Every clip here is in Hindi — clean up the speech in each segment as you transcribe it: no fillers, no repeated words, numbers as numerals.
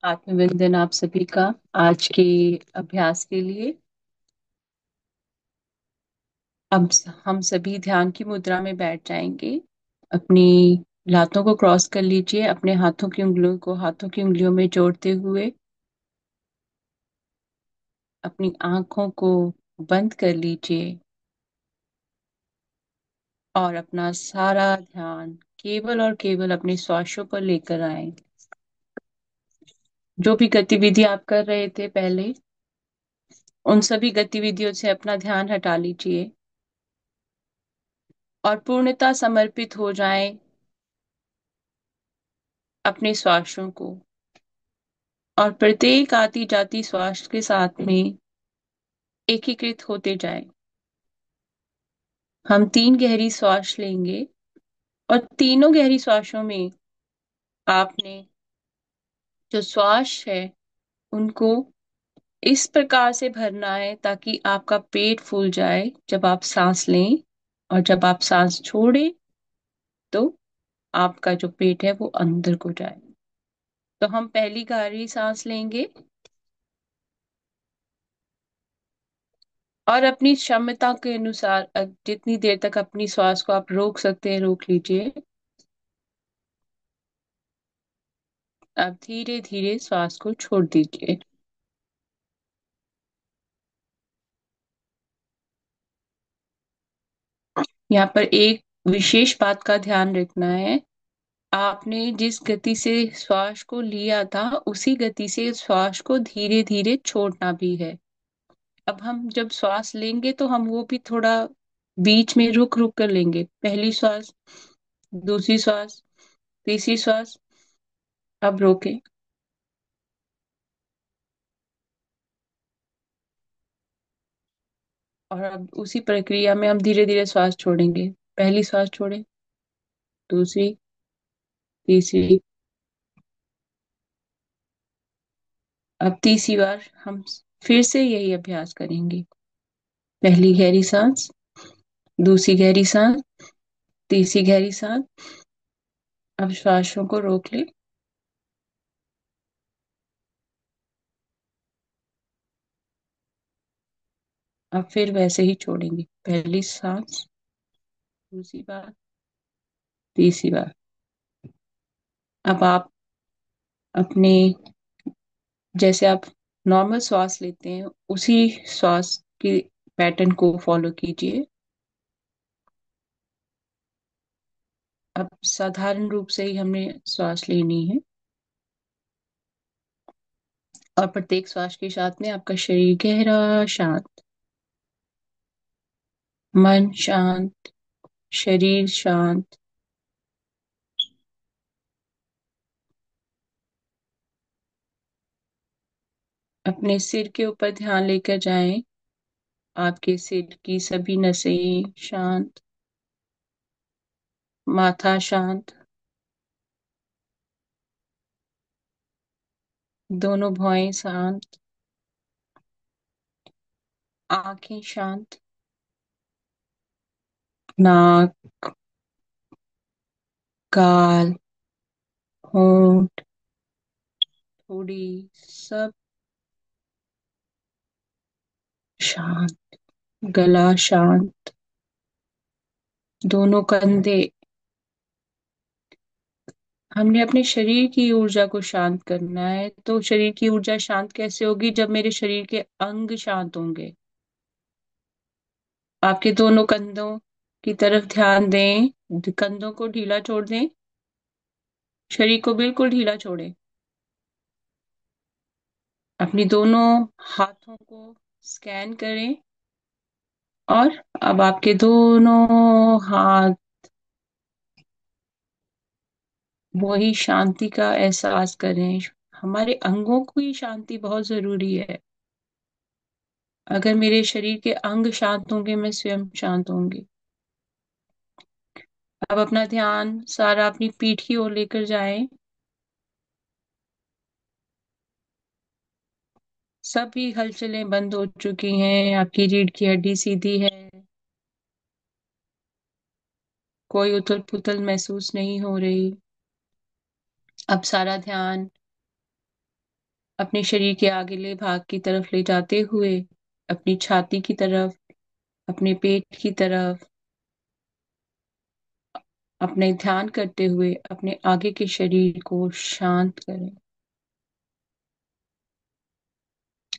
आत्मविंदन आप सभी का आज के अभ्यास के लिए। अब हम सभी ध्यान की मुद्रा में बैठ जाएंगे। अपनी लातों को क्रॉस कर लीजिए, अपने हाथों की उंगलियों को हाथों की उंगलियों में जोड़ते हुए अपनी आंखों को बंद कर लीजिए और अपना सारा ध्यान केवल और केवल अपने श्वासों पर लेकर आए। जो भी गतिविधि आप कर रहे थे पहले, उन सभी गतिविधियों से अपना ध्यान हटा लीजिए और पूर्णतः समर्पित हो जाएं अपने श्वासों को। और प्रत्येक आती जाती श्वास के साथ में एकीकृत होते जाएं। हम 3 गहरी श्वास लेंगे और तीनों गहरी श्वासों में आपने जो श्वास है उनको इस प्रकार से भरना है ताकि आपका पेट फूल जाए जब आप सांस लें, और जब आप सांस छोड़ें तो आपका जो पेट है वो अंदर को जाए। तो हम पहली गहरी सांस लेंगे और अपनी क्षमता के अनुसार जितनी देर तक अपनी श्वास को आप रोक सकते हैं रोक लीजिए। अब धीरे धीरे श्वास को छोड़ दीजिए। यहाँ पर एक विशेष बात का ध्यान रखना है। आपने जिस गति से श्वास को लिया था उसी गति से श्वास को धीरे धीरे छोड़ना भी है। अब हम जब श्वास लेंगे तो हम वो भी थोड़ा बीच में रुक रुक कर लेंगे। पहली श्वास, दूसरी श्वास, तीसरी श्वास। अब रोके और अब उसी प्रक्रिया में हम धीरे धीरे श्वास छोड़ेंगे। पहली श्वास छोड़े, दूसरी, तीसरी। अब तीसरी बार हम फिर से यही अभ्यास करेंगे। पहली गहरी सांस, दूसरी गहरी सांस, तीसरी गहरी सांस। अब श्वासों को रोक ले। अब फिर वैसे ही छोड़ेंगे। पहली सांस, दूसरी बार, तीसरी बार। अब आप अपने जैसे आप नॉर्मल श्वास लेते हैं उसी श्वास के पैटर्न को फॉलो कीजिए। अब साधारण रूप से ही हमने श्वास लेनी है और प्रत्येक श्वास के साथ में आपका शरीर गहरा शांत, मन शांत, शरीर शांत। अपने सिर के ऊपर ध्यान लेकर जाएं। आपके सिर की सभी नसें शांत, माथा शांत, दोनों भौहें शांत, आंखें शांत, नाक, गाल, होंठ, थोड़ी, सब शांत, गला शांत, दोनों कंधे। हमने अपने शरीर की ऊर्जा को शांत करना है। तो शरीर की ऊर्जा शांत कैसे होगी? जब मेरे शरीर के अंग शांत होंगे। आपके दोनों कंधों की तरफ ध्यान दें, कंधों को ढीला छोड़ दें, शरीर को बिल्कुल ढीला छोड़ें। अपनी दोनों हाथों को स्कैन करें और अब आपके दोनों हाथ वही शांति का एहसास करें। हमारे अंगों की शांति बहुत जरूरी है। अगर मेरे शरीर के अंग शांत होंगे मैं स्वयं शांत होंगी। अब अपना ध्यान सारा अपनी पीठ की ओर लेकर जाएं। सभी हलचलें बंद हो चुकी हैं। आपकी रीढ़ की हड्डी सीधी है। कोई उथल पुथल महसूस नहीं हो रही। अब सारा ध्यान अपने शरीर के आगेले भाग की तरफ ले जाते हुए, अपनी छाती की तरफ, अपने पेट की तरफ, अपने ध्यान करते हुए अपने आगे के शरीर को शांत करें।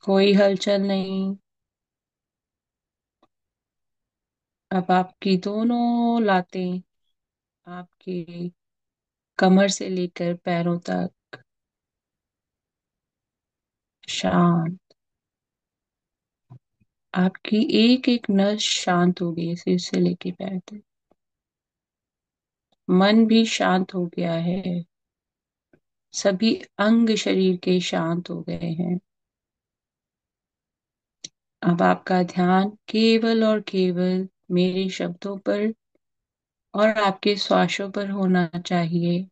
कोई हलचल नहीं। अब आपकी दोनों लातें आपके कमर से लेकर पैरों तक शांत। आपकी एक एक नस शांत हो गई, सिर से लेके पैर तक। मन भी शांत हो गया है। सभी अंग शरीर के शांत हो गए हैं। अब आपका ध्यान केवल और केवल मेरे शब्दों पर और आपके श्वासों पर होना चाहिए।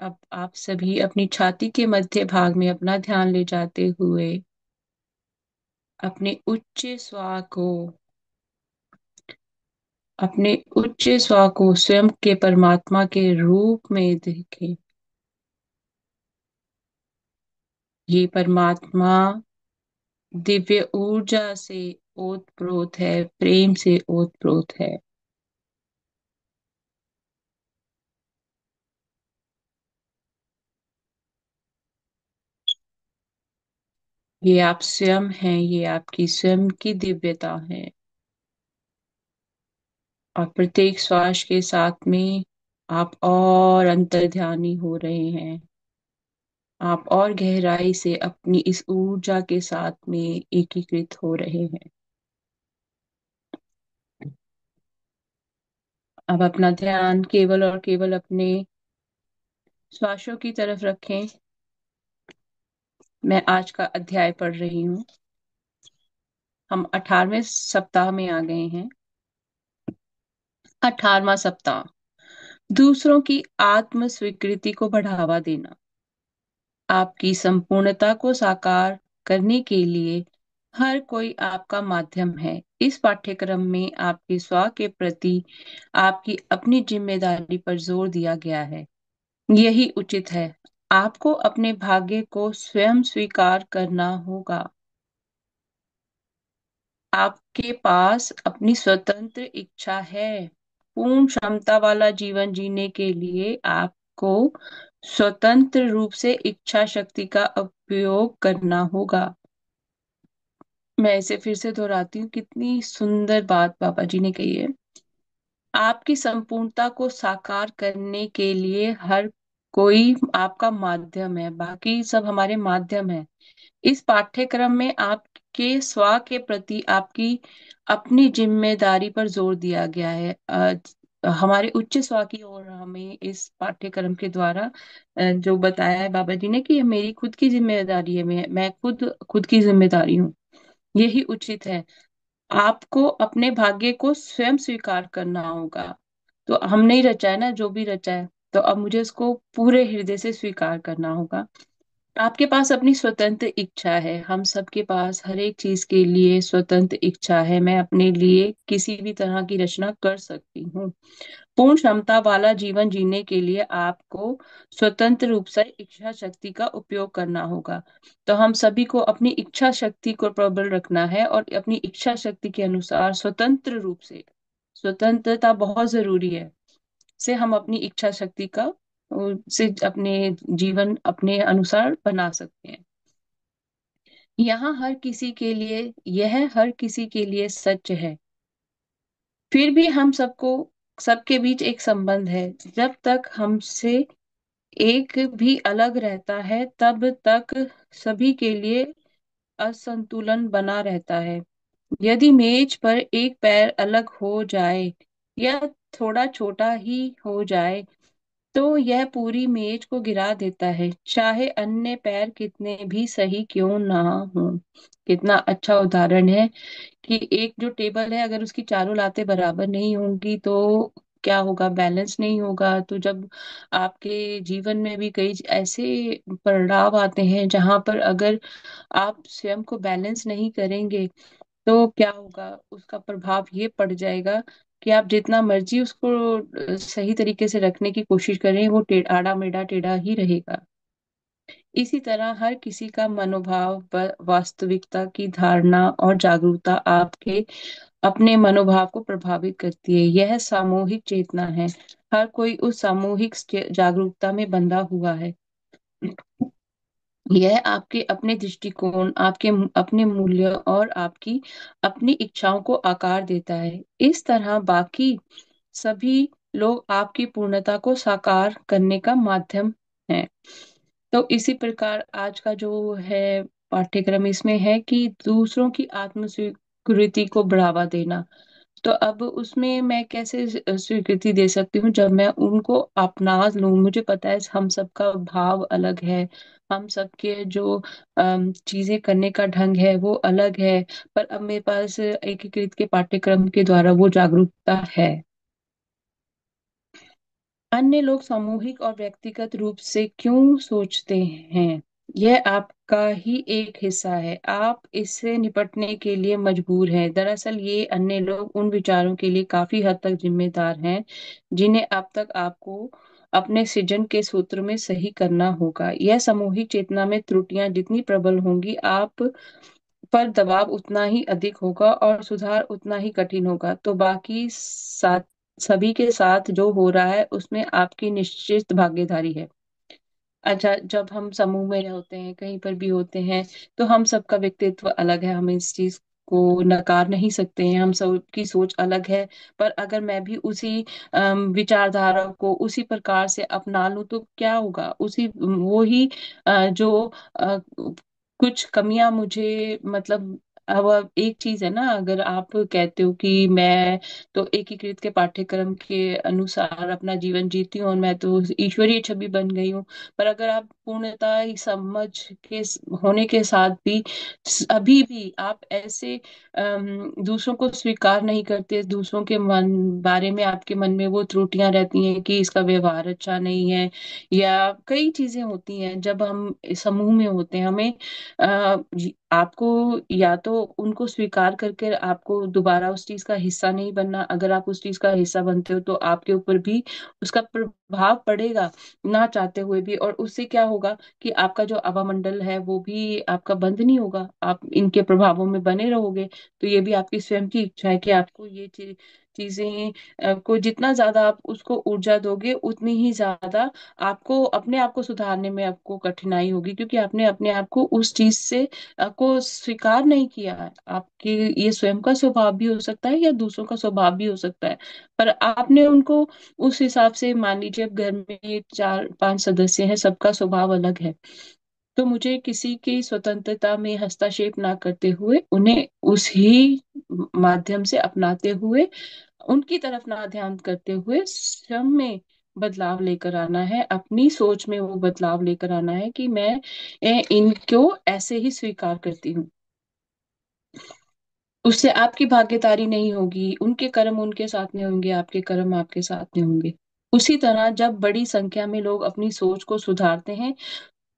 अब आप सभी अपनी छाती के मध्य भाग में अपना ध्यान ले जाते हुए अपने उच्च स्वर को अपने उच्च स्वर को स्वयं के परमात्मा के रूप में देखें। ये परमात्मा दिव्य ऊर्जा से ओतप्रोत है, प्रेम से ओतप्रोत है। ये आप स्वयं हैं, ये आपकी स्वयं की दिव्यता है। और प्रत्येक श्वास के साथ में आप और अंतर्ध्यानी हो रहे हैं। आप और गहराई से अपनी इस ऊर्जा के साथ में एकीकृत हो रहे हैं। अब अपना ध्यान केवल और केवल अपने श्वासों की तरफ रखें। मैं आज का अध्याय पढ़ रही हूँ। हम 18वें सप्ताह में आ गए हैं। 18वां सप्ताह, दूसरों की आत्म स्वीकृति को बढ़ावा देना। आपकी संपूर्णता को साकार करने के लिए हर कोई आपका माध्यम है। इस पाठ्यक्रम में आपके स्व के प्रति आपकी अपनी जिम्मेदारी पर जोर दिया गया है। यही उचित है। आपको अपने भाग्य को स्वयं स्वीकार करना होगा। आपके पास अपनी स्वतंत्र इच्छा है। पूर्ण क्षमता वाला जीवन जीने के लिए आपको स्वतंत्र रूप से इच्छा शक्ति का उपयोग करना होगा। मैं इसे फिर से दोहराती हूँ, कितनी सुंदर बात बाबा जी ने कही है। आपकी संपूर्णता को साकार करने के लिए हर कोई आपका माध्यम है, बाकी सब हमारे माध्यम है। इस पाठ्यक्रम में आपके स्व के प्रति आपकी अपनी जिम्मेदारी पर जोर दिया गया है। हमारे उच्च स्व की ओर हमें इस पाठ्यक्रम के द्वारा जो बताया है बाबा जी ने कि ये मेरी खुद की जिम्मेदारी है, मैं खुद खुद की जिम्मेदारी हूँ। यही उचित है। आपको अपने भाग्य को स्वयं स्वीकार करना होगा। तो हमने ही रचा है ना, जो भी रचा है, तो अब मुझे उसको पूरे हृदय से स्वीकार करना होगा। आपके पास अपनी स्वतंत्र इच्छा है। हम सबके पास हर एक चीज के लिए स्वतंत्र इच्छा है। मैं अपने लिए किसी भी तरह की रचना कर सकती हूँ। पूर्ण क्षमता वाला जीवन जीने के लिए आपको स्वतंत्र रूप से इच्छा शक्ति का उपयोग करना होगा। तो हम सभी को अपनी इच्छा शक्ति को प्रबल रखना है और अपनी इच्छा शक्ति के अनुसार स्वतंत्र रूप से, स्वतंत्रता बहुत जरूरी है, से हम अपनी इच्छा शक्ति का से अपने जीवन अपने अनुसार बना सकते हैं। यहाँ हर किसी के लिए यह हर किसी के लिए सच है। फिर भी हम सबको सबके बीच एक संबंध है। जब तक हमसे एक भी अलग रहता है तब तक सभी के लिए असंतुलन बना रहता है। यदि मेज पर एक पैर अलग हो जाए या थोड़ा छोटा ही हो जाए तो यह पूरी मेज को गिरा देता है, चाहे अन्य पैर कितने भी सही क्यों ना हो। कितना अच्छा उदाहरण है कि एक जो टेबल है, अगर उसकी चारों लातें बराबर नहीं होंगी तो क्या होगा, बैलेंस नहीं होगा। तो जब आपके जीवन में भी कई ऐसे पड़ाव आते हैं जहां पर अगर आप स्वयं को बैलेंस नहीं करेंगे तो क्या होगा, उसका प्रभाव ये पड़ जाएगा कि आप जितना मर्जी उसको सही तरीके से रखने की कोशिश करें, वो आड़ा मेढ़ा टेढ़ा ही रहेगा। इसी तरह हर किसी का मनोभाव वास्तविकता की धारणा और जागरूकता आपके अपने मनोभाव को प्रभावित करती है। यह सामूहिक चेतना है। हर कोई उस सामूहिक जागरूकता में बंधा हुआ है। यह आपके अपने दृष्टिकोण, आपके अपने मूल्य और आपकी अपनी इच्छाओं को आकार देता है। इस तरह बाकी सभी लोग आपकी पूर्णता को साकार करने का माध्यम है। तो इसी प्रकार आज का जो है पाठ्यक्रम इसमें है कि दूसरों की आत्म स्वीकृति को बढ़ावा देना। तो अब उसमें मैं कैसे स्वीकृति दे सकती हूँ? जब मैं उनको अपना लूं। मुझे पता है हम सबका भाव अलग है, हम सबके जो चीजें करने का ढंग है वो अलग है, पर अब मेरे पास एकीकृत के पाठ्यक्रम के द्वारा वो जागरूकता है। अन्य लोग सामूहिक और व्यक्तिगत रूप से क्यों सोचते हैं, यह आपका ही एक हिस्सा है। आप इससे निपटने के लिए मजबूर हैं। दरअसल ये अन्य लोग उन विचारों के लिए काफी हद तक जिम्मेदार हैं जिन्हें अब तक आपको अपने सृजन के सूत्र में सही करना होगा। यह सामूहिक चेतना में त्रुटियां जितनी प्रबल होंगी, आप पर दबाव उतना ही अधिक होगा और सुधार उतना ही कठिन होगा। तो बाकी साथ सभी के साथ जो हो रहा है उसमें आपकी निश्चित भागीदारी है। अच्छा, जब हम समूह में होते हैं, कहीं पर भी होते हैं, तो हम सबका व्यक्तित्व अलग है। हम इस चीज को नकार नहीं सकते हैं। हम सबकी सोच अलग है। पर अगर मैं भी उसी विचारधारा को उसी प्रकार से अपना लूं तो क्या होगा? उसी वो ही जो कुछ कमियां मुझे मतलब, अब एक चीज है ना, अगर आप कहते हो कि मैं तो एकीकृत के पाठ्यक्रम के अनुसार अपना जीवन जीती हूँ और मैं तो ईश्वरीय छवि बन गई हूँ, पर अगर आप पूर्णता ही समझ के होने के साथ भी अभी भी आप ऐसे दूसरों को स्वीकार नहीं करते, दूसरों के मन बारे में आपके मन में वो त्रुटियां रहती हैं कि इसका व्यवहार अच्छा नहीं है, या कई चीजें होती हैं। जब हम समूह में होते हैं, हमें आपको या तो उनको स्वीकार करके आपको दोबारा उस चीज का हिस्सा नहीं बनना। अगर आप उस चीज का हिस्सा बनते हो तो आपके ऊपर भी उसका प्रभाव पड़ेगा, ना चाहते हुए भी। और उससे क्या होगा कि आपका जो अवामंडल है वो भी आपका बंद नहीं होगा, आप इनके प्रभावों में बने रहोगे। तो ये भी आपकी स्वयं की इच्छा है कि आपको ये चीजें को जितना ज्यादा आप उसको ऊर्जा दोगे, उतनी ही ज्यादा आपको अपने आप को सुधारने में आपको कठिनाई होगी, क्योंकि आपने अपने आप को उस चीज से को स्वीकार नहीं किया है। आपके ये स्वयं का स्वभाव भी हो सकता है या दूसरों का स्वभाव भी हो सकता है, पर आपने उनको उस हिसाब से, मान लीजिए अब घर में 4-5 सदस्य हैं, सबका स्वभाव अलग है, तो मुझे किसी की स्वतंत्रता में हस्तक्षेप ना करते हुए उन्हें उसी माध्यम से अपनाते हुए, उनकी तरफ ना ध्यान करते हुए स्वयं में बदलाव लेकर आना है। अपनी सोच में वो बदलाव लेकर आना है कि मैं इनको ऐसे ही स्वीकार करती हूँ। उससे आपकी भागीदारी नहीं होगी, उनके कर्म उनके साथ में होंगे, आपके कर्म आपके साथ में होंगे। उसी तरह जब बड़ी संख्या में लोग अपनी सोच को सुधारते हैं,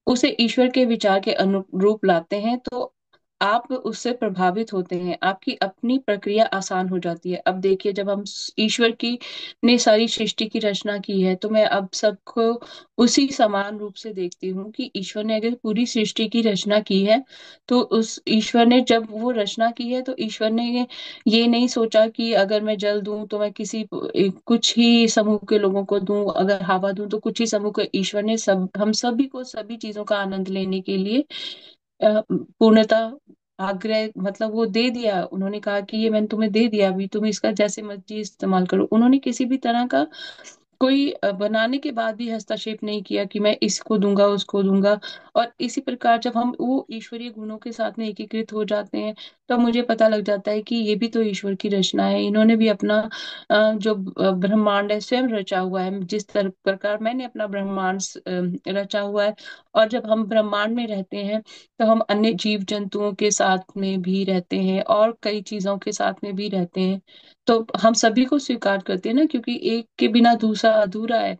उसे ईश्वर के विचार के अनुरूप लाते हैं, तो आप उससे प्रभावित होते हैं। आपकी अपनी प्रक्रिया आसान हो जाती है। अब देखिए, जब हम ईश्वर की ने सारी सृष्टि की रचना की है, तो मैं अब सबको उसी समान रूप से देखती हूँ कि ईश्वर ने अगर पूरी सृष्टि की रचना की है, तो उस ईश्वर ने जब वो रचना की है, तो ईश्वर ने ये नहीं सोचा कि अगर मैं जल दूं तो मैं किसी कुछ ही समूह के लोगों को दूं, अगर हवा दूं तो कुछ ही समूह के। ईश्वर ने सब हम सभी को सभी चीजों का आनंद लेने के लिए पूर्णता आग्रह, मतलब वो दे दिया। उन्होंने कहा कि ये मैंने तुम्हें दे दिया, अभी तुम इसका जैसे मर्जी इस्तेमाल करो। उन्होंने किसी भी तरह का कोई बनाने के बाद भी हस्तक्षेप नहीं किया कि मैं इसको दूंगा उसको दूंगा। और इसी प्रकार जब हम वो ईश्वरीय गुणों के साथ में एकीकृत हो जाते हैं, तो मुझे पता लग जाता है कि ये भी तो ईश्वर की रचना है। इन्होंने भी अपना जो ब्रह्मांड है स्वयं रचा हुआ है, जिस तरह प्रकार मैंने अपना ब्रह्मांड रचा हुआ है। और जब हम ब्रह्मांड में रहते हैं, तो हम अन्य जीव जंतुओं के साथ में भी रहते हैं और कई चीजों के साथ में भी रहते हैं। तो हम सभी को स्वीकार करते हैं ना, क्योंकि एक के बिना दूसरा अधूरा है।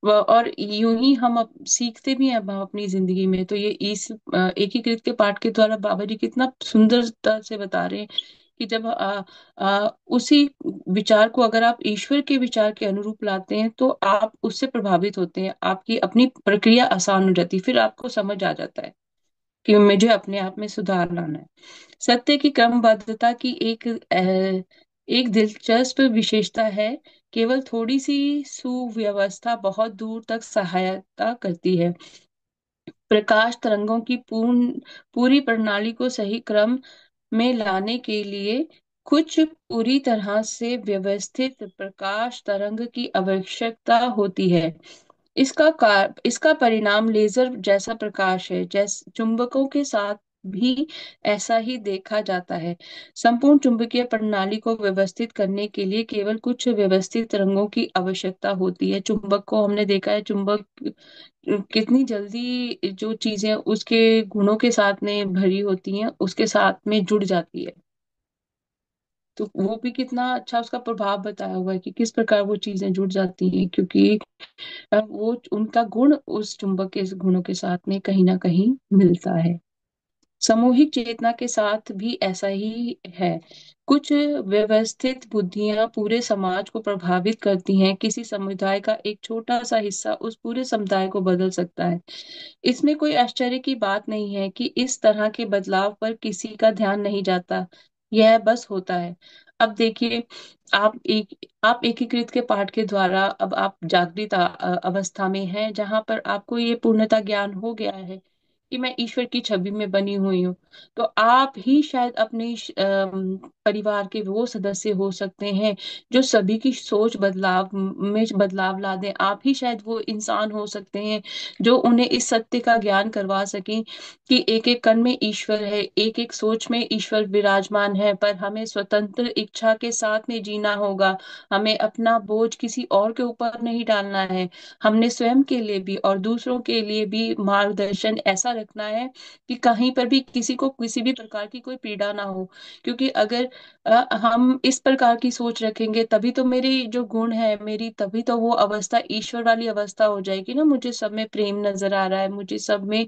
और यूं ही हम सीखते भी हैं अब हम अपनी जिंदगी में। तो ये इस एकीकृत के पाठ के द्वारा बाबा जी कितना सुंदरता से बता रहे हैं कि जब उसी विचार को अगर आप ईश्वर के विचार के अनुरूप लाते हैं तो आप उससे प्रभावित होते हैं, आपकी अपनी प्रक्रिया आसान हो जाती है, फिर आपको समझ आ जाता है कि मुझे अपने आप में सुधार लाना है। सत्य की क्रमबद्धता की एक दिलचस्प विशेषता है। केवल थोड़ी सी सुव्यवस्था बहुत दूर तक सहायता करती है। प्रकाश तरंगों की पूरी प्रणाली को सही क्रम में लाने के लिए कुछ पूरी तरह से व्यवस्थित प्रकाश तरंग की आवश्यकता होती है। इसका परिणाम लेजर जैसा प्रकाश है। जैसे चुंबकों के साथ भी ऐसा ही देखा जाता है। संपूर्ण चुंबकीय प्रणाली को व्यवस्थित करने के लिए केवल कुछ व्यवस्थित तरंगों की आवश्यकता होती है। चुंबक को हमने देखा है, चुंबक कितनी जल्दी जो चीजें उसके गुणों के साथ में भरी होती हैं उसके साथ में जुड़ जाती है। तो वो भी कितना अच्छा उसका प्रभाव बताया हुआ है कि किस प्रकार वो चीजें जुड़ जाती हैं, क्योंकि वो उनका गुण उस चुंबक के गुणों के साथ में कहीं ना कहीं मिलता है। सामूहिक चेतना के साथ भी ऐसा ही है। कुछ व्यवस्थित बुद्धियां पूरे समाज को प्रभावित करती हैं। किसी समुदाय का एक छोटा सा हिस्सा उस पूरे समुदाय को बदल सकता है। इसमें कोई आश्चर्य की बात नहीं है कि इस तरह के बदलाव पर किसी का ध्यान नहीं जाता, यह बस होता है। अब देखिए, आप एकीकृत के पाठ के द्वारा अब आप जागृत अवस्था में हैं, जहां पर आपको ये पूर्णता ज्ञान हो गया है कि मैं ईश्वर की छवि में बनी हुई हूँ। तो आप ही शायद अपने परिवार के वो सदस्य हो सकते हैं जो सभी की सोच में बदलाव ला दें। आप ही शायद वो इंसान हो सकते हैं जो उन्हें इस सत्य का ज्ञान करवा सकें कि एक एक कण में ईश्वर है, एक एक सोच में ईश्वर विराजमान है, पर हमें स्वतंत्र इच्छा के साथ में जीना होगा। हमें अपना बोझ किसी और के ऊपर नहीं डालना है। हमने स्वयं के लिए भी और दूसरों के लिए भी मार्गदर्शन ऐसा रखना है कि कहीं पर भी किसी को किसी भी प्रकार की कोई पीड़ा ना हो। क्योंकि अगर हम इस प्रकार की सोच रखेंगे तभी तो मेरी जो गुण है मेरी, तभी तो वो अवस्था ईश्वर वाली अवस्था हो जाएगी ना। मुझे सब में प्रेम नजर आ रहा है, मुझे सब में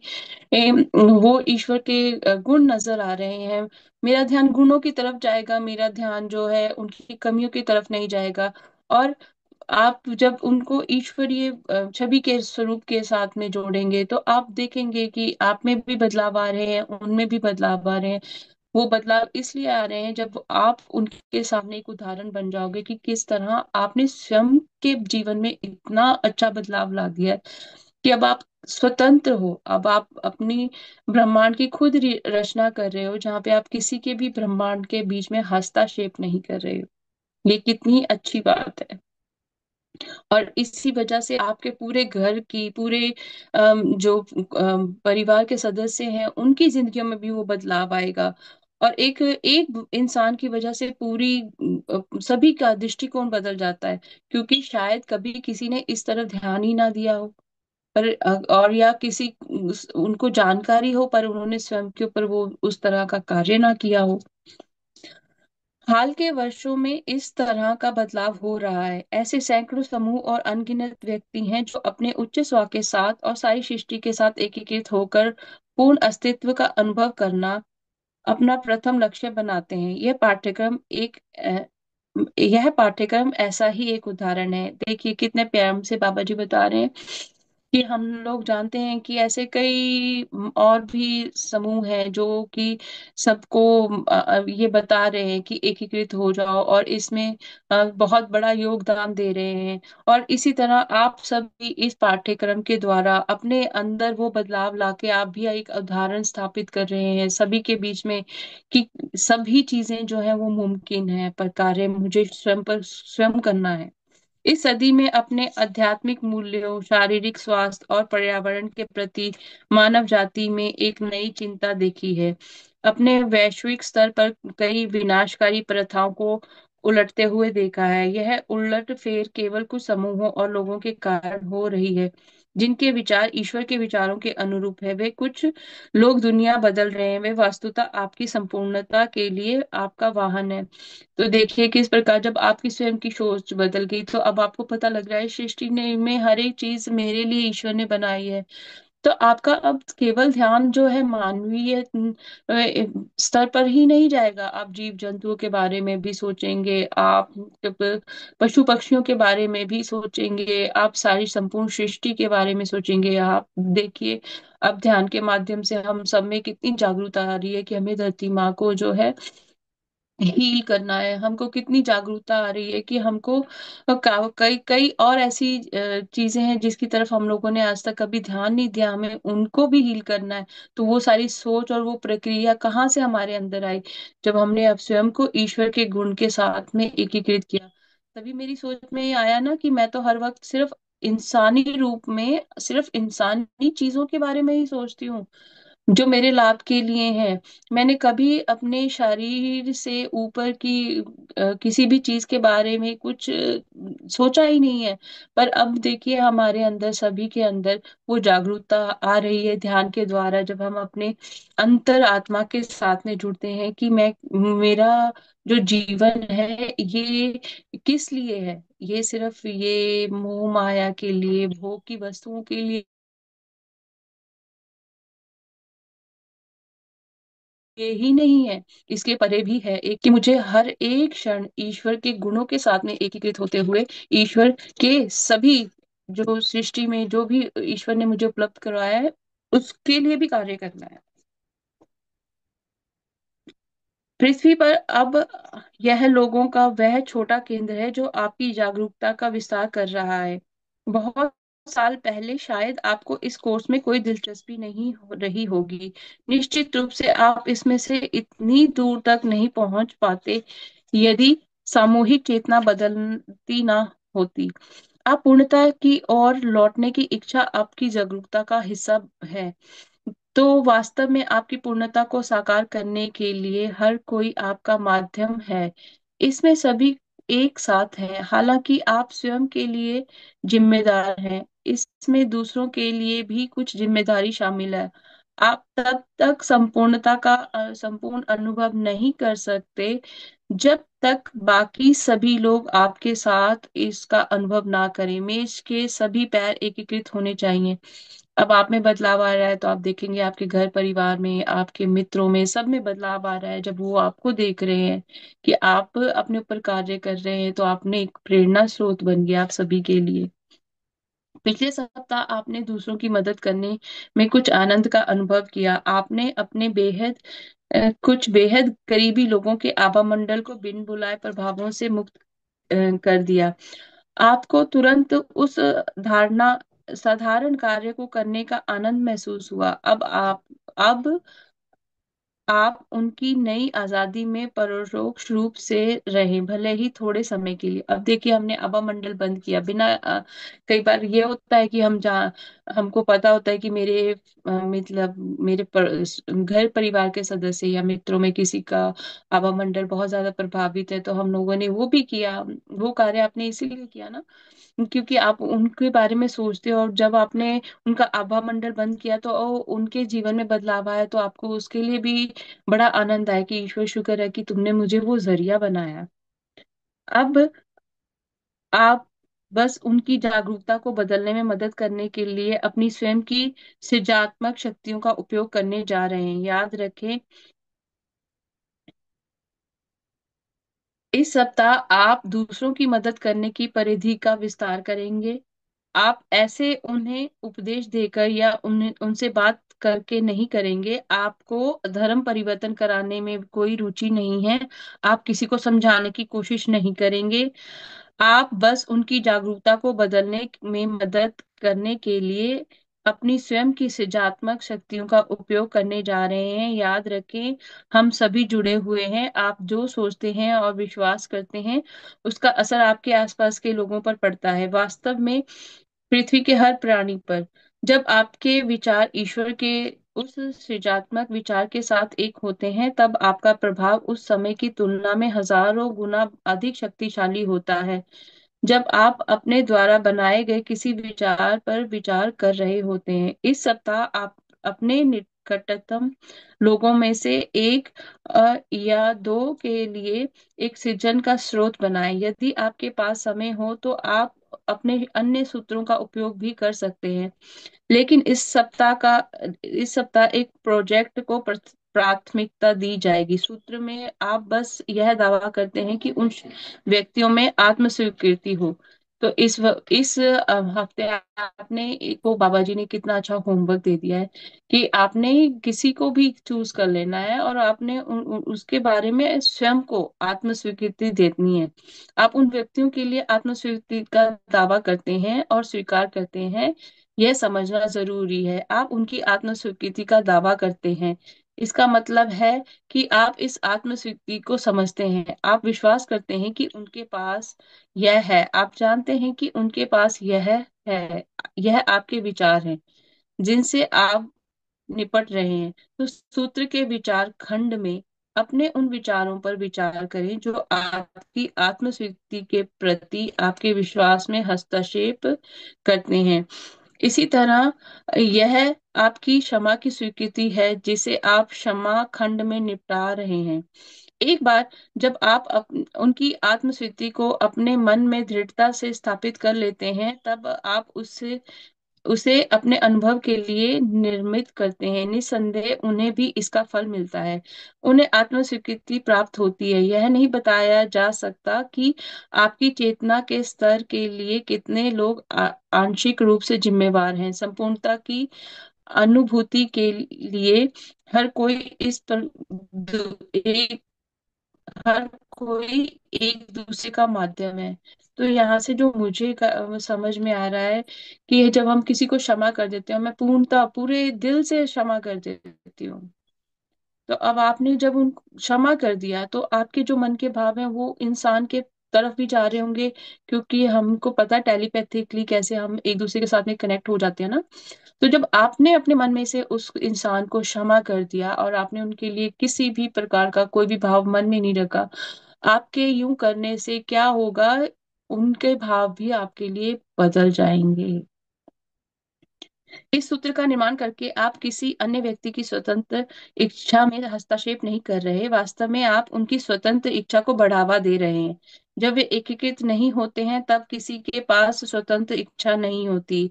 वो ईश्वर के गुण नजर आ रहे हैं। मेरा ध्यान गुणों की तरफ जाएगा, मेरा ध्यान जो है उनकी कमियों की तरफ नहीं जाएगा। और आप जब उनको ईश्वरीय छवि के स्वरूप के साथ में जोड़ेंगे तो आप देखेंगे कि आप में भी बदलाव आ रहे हैं, उनमें भी बदलाव आ रहे हैं। वो बदलाव इसलिए आ रहे हैं जब आप उनके सामने एक उदाहरण बन जाओगे कि किस तरह आपने स्वयं के जीवन में इतना अच्छा बदलाव ला दिया है कि अब आप स्वतंत्र हो। अब आप अपनी ब्रह्मांड की खुद रचना कर रहे हो, जहाँ पे आप किसी के भी ब्रह्मांड के बीच में हस्तक्षेप नहीं कर रहे हो। ये कितनी अच्छी बात है। और इसी वजह से आपके पूरे घर की पूरे जो परिवार के सदस्य हैं उनकी जिंदगियों में भी वो बदलाव आएगा। और एक एक इंसान की वजह से पूरी सभी का दृष्टिकोण बदल जाता है, क्योंकि शायद कभी किसी ने इस तरफ ध्यान ही ना दिया हो, पर और या किसी उनको जानकारी हो पर उन्होंने स्वयं के ऊपर वो उस तरह का कार्य ना किया हो। हाल के वर्षों में इस तरह का बदलाव हो रहा है। ऐसे सैकड़ों समूह और अनगिनत व्यक्ति हैं जो अपने उच्च स्व के साथ और सारी सृष्टि के साथ एकीकृत होकर पूर्ण अस्तित्व का अनुभव करना अपना प्रथम लक्ष्य बनाते हैं। यह पाठ्यक्रम ऐसा ही एक उदाहरण है। देखिए कितने प्यार से बाबा जी बता रहे हैं कि हम लोग जानते हैं कि ऐसे कई और भी समूह हैं जो कि सबको ये बता रहे हैं कि एकीकृत हो जाओ और इसमें बहुत बड़ा योगदान दे रहे हैं। और इसी तरह आप सब भी इस पाठ्यक्रम के द्वारा अपने अंदर वो बदलाव लाके आप भी एक उदाहरण स्थापित कर रहे हैं सभी के बीच में कि सभी चीजें जो है वो मुमकिन है, पर कार्य मुझे स्वयं पर स्वयं करना है। इस सदी में अपने आध्यात्मिक मूल्यों, शारीरिक स्वास्थ्य और पर्यावरण के प्रति मानव जाति में एक नई चिंता देखी है। अपने वैश्विक स्तर पर कई विनाशकारी प्रथाओं को उलटते हुए देखा है। यह उलट फेर केवल कुछ समूहों और लोगों के कारण हो रही है जिनके विचार ईश्वर के विचारों के अनुरूप है। वे कुछ लोग दुनिया बदल रहे हैं, वे वास्तुतः आपकी संपूर्णता के लिए आपका वाहन है। तो देखिए किस प्रकार जब आपकी स्वयं की सोच बदल गई तो अब आपको पता लग रहा है सृष्टि ने में हर एक चीज मेरे लिए ईश्वर ने बनाई है। तो आपका अब केवल ध्यान जो है मानवीय स्तर पर ही नहीं जाएगा, आप जीव जंतुओं के बारे में भी सोचेंगे, आप पशु पक्षियों के बारे में भी सोचेंगे, आप सारी संपूर्ण सृष्टि के बारे में सोचेंगे। आप देखिए, अब ध्यान के माध्यम से हम सब में कितनी जागरूकता आ रही है कि हमें धरती माँ को जो है हील करना है, हमको कितनी जागरूकता आ रही है कि हमको कई कई और ऐसी चीजें हैं जिसकी तरफ हम लोगों ने आज तक कभी ध्यान नहीं दिया, हमें उनको भी हील करना है। तो वो सारी सोच और वो प्रक्रिया कहाँ से हमारे अंदर आई? जब हमने अब स्वयं को ईश्वर के गुण के साथ में एकीकृत किया, तभी मेरी सोच में ये आया ना कि मैं तो हर वक्त सिर्फ इंसानी रूप में सिर्फ इंसानी चीजों के बारे में ही सोचती हूँ जो मेरे लाभ के लिए हैं। मैंने कभी अपने शरीर से ऊपर की किसी भी चीज के बारे में कुछ सोचा ही नहीं है। पर अब देखिए, हमारे अंदर सभी के अंदर वो जागरूकता आ रही है ध्यान के द्वारा, जब हम अपने अंतर आत्मा के साथ में जुड़ते हैं कि मैं मेरा जो जीवन है ये किस लिए है? ये सिर्फ ये मोह माया के लिए, भोग की वस्तुओं के लिए ये ही नहीं है, इसके परे भी है एक, कि मुझे हर एक क्षण ईश्वर के गुणों के साथ में एकीकृत होते हुए ईश्वर के सभी जो सृष्टि में जो भी ईश्वर ने मुझे उपलब्ध करवाया है उसके लिए भी कार्य करना है। पृथ्वी पर अब यह लोगों का वह छोटा केंद्र है जो आपकी जागरूकता का विस्तार कर रहा है। बहुत साल पहले शायद आपको इस कोर्स में कोई दिलचस्पी नहीं हो रही होगी, निश्चित रूप से आप इसमें से इतनी दूर तक नहीं पहुंच पाते यदि सामूहिक चेतना बदलती ना होती। आप पूर्णता की ओर लौटने की इच्छा आपकी जागरूकता का हिस्सा है। तो वास्तव में आपकी पूर्णता को साकार करने के लिए हर कोई आपका माध्यम है। इसमें सभी एक साथ हैं, हालांकि आप स्वयं के लिए जिम्मेदार हैं, इसमें दूसरों के लिए भी कुछ जिम्मेदारी शामिल है। आप तब तक संपूर्णता का संपूर्ण अनुभव नहीं कर सकते जब तक बाकी सभी लोग आपके साथ इसका अनुभव ना करें। मेज के सभी पैर एकीकृत होने चाहिए। अब आप में बदलाव आ रहा है तो आप देखेंगे आपके घर परिवार में, आपके मित्रों में, सब में बदलाव आ रहा है। जब वो आपको देख रहे हैं कि आप अपने ऊपर कार्य कर रहे हैं तो आपने एक प्रेरणा स्रोत बन गया आप सभी के लिए। पिछले सप्ताह आपने दूसरों की मदद करने में कुछ आनंद का अनुभव किया। आपने अपने कुछ बेहद करीबी लोगों के आभामंडल को बिन बुलाए प्रभावों से मुक्त कर दिया। आपको तुरंत उस धारणा साधारण कार्य को करने का आनंद महसूस हुआ। अब आप उनकी नई आजादी में परोक्ष रूप से रहे, भले ही थोड़े समय के लिए। अब देखिए, हमने आभा मंडल बंद किया बिना कई बार ये होता है कि हम जहाँ हमको पता होता है कि मेरे मतलब घर परिवार के सदस्य या मित्रों में किसी का आभा मंडल बहुत ज्यादा प्रभावित है, तो हम लोगों ने वो भी किया। वो कार्य आपने इसीलिए किया ना, क्योंकि आप उनके बारे में सोचते हो, और जब आपने उनका आभा मंडल बंद किया तो उनके जीवन में बदलाव आया, तो आपको उसके लिए भी बड़ा आनंद आया कि ईश्वर शुक्र है कि तुमने मुझे वो जरिया बनाया। अब आप बस उनकी जागरूकता को बदलने में मदद करने के लिए अपनी स्वयं की सृजनात्मक शक्तियों का उपयोग करने जा रहे हैं। याद रखें, इस सप्ताह आप दूसरों की मदद करने की परिधि का विस्तार करेंगे। आप ऐसे उन्हें उपदेश देकर या उन्हें उनसे बात करके नहीं करेंगे। आपको धर्म परिवर्तन कराने में कोई रुचि नहीं है। आप किसी को समझाने की कोशिश नहीं करेंगे। आप बस उनकी जागरूकता को बदलने में मदद करने के लिए अपनी स्वयं की सृजनात्मक शक्तियों का उपयोग करने जा रहे हैं। याद रखें, हम सभी जुड़े हुए हैं। आप जो सोचते हैं और विश्वास करते हैं उसका असर आपके आसपास के लोगों पर पड़ता है, वास्तव में पृथ्वी के हर प्राणी पर। जब आपके विचार ईश्वर के उस सृजनात्मक विचार के साथ एक होते हैं, तब आपका प्रभाव उस समय की तुलना में हजारों गुना अधिक शक्तिशाली होता है। जब आप अपने द्वारा बनाए गए किसी विचार पर विचार कर रहे होते हैं, इस सप्ताह आप अपने निकटतम लोगों में से एक या दो के लिए एक सृजन का स्रोत बनाएं। यदि आपके पास समय हो तो आप अपने अन्य सूत्रों का उपयोग भी कर सकते हैं। लेकिन इस सप्ताह एक प्रोजेक्ट को प्राथमिकता दी जाएगी। सूत्र में आप बस यह दावा करते हैं कि उन व्यक्तियों में आत्म स्वीकृति हो। तो इस हफ्ते आपने को बाबा जी ने कितना अच्छा होमवर्क दे दिया है कि आपने किसी को भी चूज कर लेना है और आपने उसके बारे में स्वयं को आत्म स्वीकृति देनी है। आप उन व्यक्तियों के लिए आत्म स्वीकृति का दावा करते हैं और स्वीकार करते हैं, यह समझना जरूरी है। आप उनकी आत्म स्वीकृति का दावा करते हैं, इसका मतलब है कि आप इस आत्म स्वीकृति को समझते हैं। आप विश्वास करते हैं कि उनके पास यह है। आप जानते हैं कि उनके पास यह है। यह आपके विचार हैं जिनसे आप निपट रहे हैं। तो सूत्र के विचार खंड में अपने उन विचारों पर विचार करें जो आपकी आत्मस्वीकृति के प्रति आपके विश्वास में हस्तक्षेप करते हैं। इसी तरह यह आपकी क्षमा की स्वीकृति है जिसे आप क्षमा खंड में निपटा रहे हैं। एक बार जब आप उनकी आत्मस्वीकृति को अपने मन में दृढ़ता से स्थापित कर लेते हैं, तब आप उससे उसे अपने अनुभव के लिए निर्मित करते हैं। निस्संदेह उन्हें भी इसका फल मिलता है। उन्हें आत्म स्वीकृति प्राप्त होती है। यह नहीं बताया जा सकता कि आपकी चेतना के स्तर के लिए कितने लोग आंशिक रूप से जिम्मेवार हैं। संपूर्णता की अनुभूति के लिए हर कोई इस पर एक हर कोई एक दूसरे का माध्यम है। तो यहाँ से जो मुझे समझ में आ रहा है कि जब हम किसी को क्षमा कर देते हैं, मैं पूर्णतः पूरे दिल से क्षमा कर देती हूँ। तो अब आपने जब उन क्षमा कर दिया तो आपके जो मन के भाव हैं वो इंसान के तरफ भी जा रहे होंगे, क्योंकि हमको पता है टेलीपैथिकली कैसे हम एक दूसरे के साथ में कनेक्ट हो जाते हैं ना। तो जब आपने अपने मन में से उस इंसान को क्षमा कर दिया और आपने उनके लिए किसी भी प्रकार का कोई भी भाव मन में नहीं रखा, आपके यूं करने से क्या होगा, उनके भाव भी आपके लिए बदल जाएंगे। इस सूत्र का निर्माण करके आप किसी अन्य व्यक्ति की स्वतंत्र इच्छा में हस्तक्षेप नहीं कर रहे, वास्तव में आप उनकी स्वतंत्र इच्छा को बढ़ावा दे रहे हैं। जब वे एकीकृत नहीं होते हैं तब किसी के पास स्वतंत्र इच्छा नहीं होती।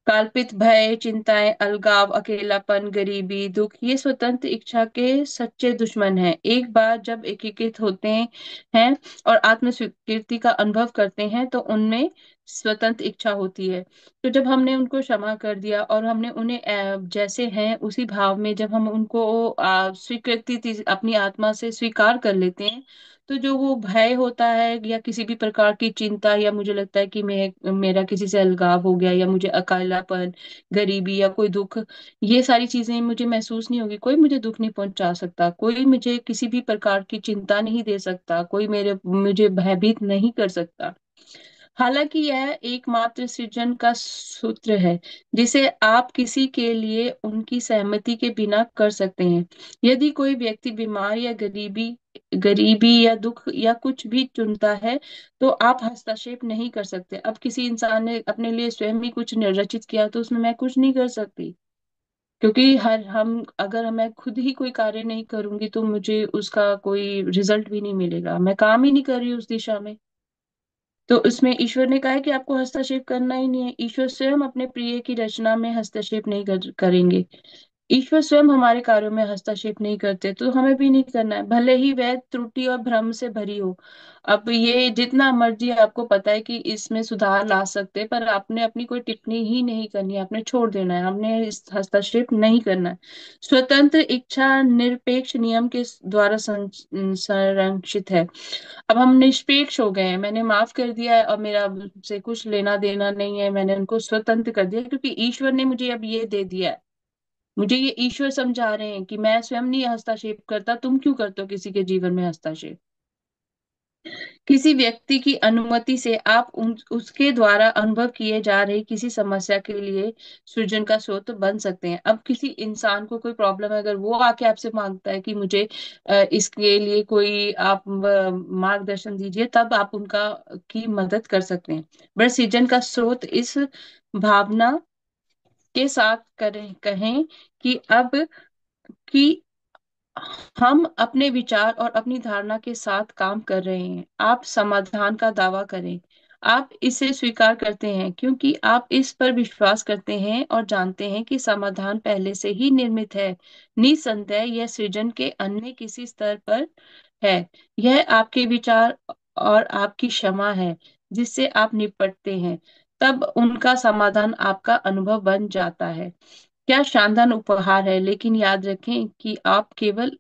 कल्पित भय, चिंताएं, अलगाव, अकेलापन, गरीबी, दुख, ये स्वतंत्र इच्छा के सच्चे दुश्मन हैं। एक बार जब एकीकृत होते हैं और आत्म स्वीकृति का अनुभव करते हैं तो उनमें स्वतंत्र इच्छा होती है। तो जब हमने उनको क्षमा कर दिया और हमने उन्हें जैसे हैं उसी भाव में जब हम उनको अपनी आत्मा से स्वीकार कर लेते हैं, तो जो वो भय होता है या किसी भी प्रकार की चिंता, या मुझे लगता है कि मेरा किसी से अलगाव हो गया या मुझे अकेलापन, गरीबी या कोई दुख, ये सारी चीजें मुझे महसूस नहीं होगी। कोई मुझे दुख नहीं पहुंचा सकता, कोई मुझे किसी भी प्रकार की चिंता नहीं दे सकता, कोई मेरे मुझे भयभीत नहीं कर सकता। हालांकि यह एकमात्र सृजन का सूत्र है जिसे आप किसी के लिए उनकी सहमति के बिना कर सकते हैं। यदि कोई व्यक्ति बीमार या गरीबी या दुख या कुछ भी चुनता है तो आप हस्तक्षेप नहीं कर सकते। अब किसी इंसान ने अपने लिए स्वयं ही कुछ निर्रचित किया तो उसमें मैं कुछ नहीं कर सकती, क्योंकि हर हम अगर मैं खुद ही कोई कार्य नहीं करूंगी तो मुझे उसका कोई रिजल्ट भी नहीं मिलेगा, मैं काम ही नहीं कर रही उस दिशा में। तो उसमें ईश्वर ने कहा है कि आपको हस्तक्षेप करना ही नहीं है। ईश्वर स्वयं अपने प्रिय की रचना में हस्तक्षेप नहीं करेंगे। ईश्वर स्वयं हमारे कार्यों में हस्तक्षेप नहीं करते, तो हमें भी नहीं करना है, भले ही वह त्रुटि और भ्रम से भरी हो। अब ये जितना मर्जी आपको पता है कि इसमें सुधार ला सकते, पर आपने अपनी कोई टिप्पणी ही नहीं करनी है, आपने छोड़ देना है, हमने इस हस्तक्षेप नहीं करना है। स्वतंत्र इच्छा निरपेक्ष नियम के द्वारा संरक्षित है। अब हम निष्पेक्ष हो गए हैं, मैंने माफ कर दिया है और मेरा से कुछ लेना देना नहीं है, मैंने उनको स्वतंत्र कर दिया क्योंकि ईश्वर ने मुझे अब ये दे दिया है। मुझे ये ईश्वर समझा रहे हैं कि मैं स्वयं नहीं हस्तक्षेप करता, तुम क्यों करते हो किसी के जीवन में हस्तक्षेप। किसी व्यक्ति की अनुमति से आप उसके द्वारा अनुभव किए जा रहे किसी समस्या के लिए सृजन का स्रोत बन सकते हैं। अब किसी इंसान को कोई प्रॉब्लम है, अगर वो आके आपसे मांगता है कि मुझे इसके लिए कोई आप मार्गदर्शन दीजिए, तब आप उनका की मदद कर सकते हैं। बट सृजन का स्रोत इस भावना के साथ करें कहें कि अब कि हम अपने विचार और अपनी धारणा के साथ काम कर रहे हैं। आप समाधान का दावा करें। आप इसे स्वीकार करते हैं क्योंकि आप इस पर विश्वास करते हैं और जानते हैं कि समाधान पहले से ही निर्मित है। निसंदेह यह सृजन के अन्य किसी स्तर पर है। यह आपके विचार और आपकी क्षमा है जिससे आप निपटते हैं। तब उनका समाधान आपका अनुभव बन जाता है। क्या शानदार उपहार है, लेकिन याद रखें कि आप केवल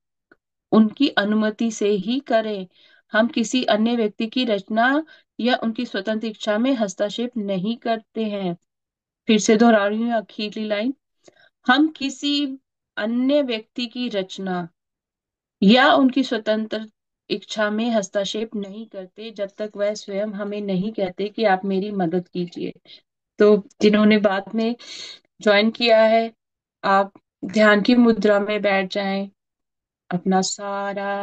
उनकी अनुमति से ही करें। हम किसी अन्य व्यक्ति की रचना या उनकी स्वतंत्र इच्छा में हस्तक्षेप नहीं करते हैं। फिर से दोहरा रही हूँ आखिरी लाइन। हम किसी अन्य व्यक्ति की रचना या उनकी स्वतंत्र इच्छा में हस्तक्षेप नहीं करते जब तक वह स्वयं हमें नहीं कहते कि आप मेरी मदद कीजिए। तो जिन्होंने बाद में ज्वाइन किया है, आप ध्यान की मुद्रा में बैठ जाएं। अपना सारा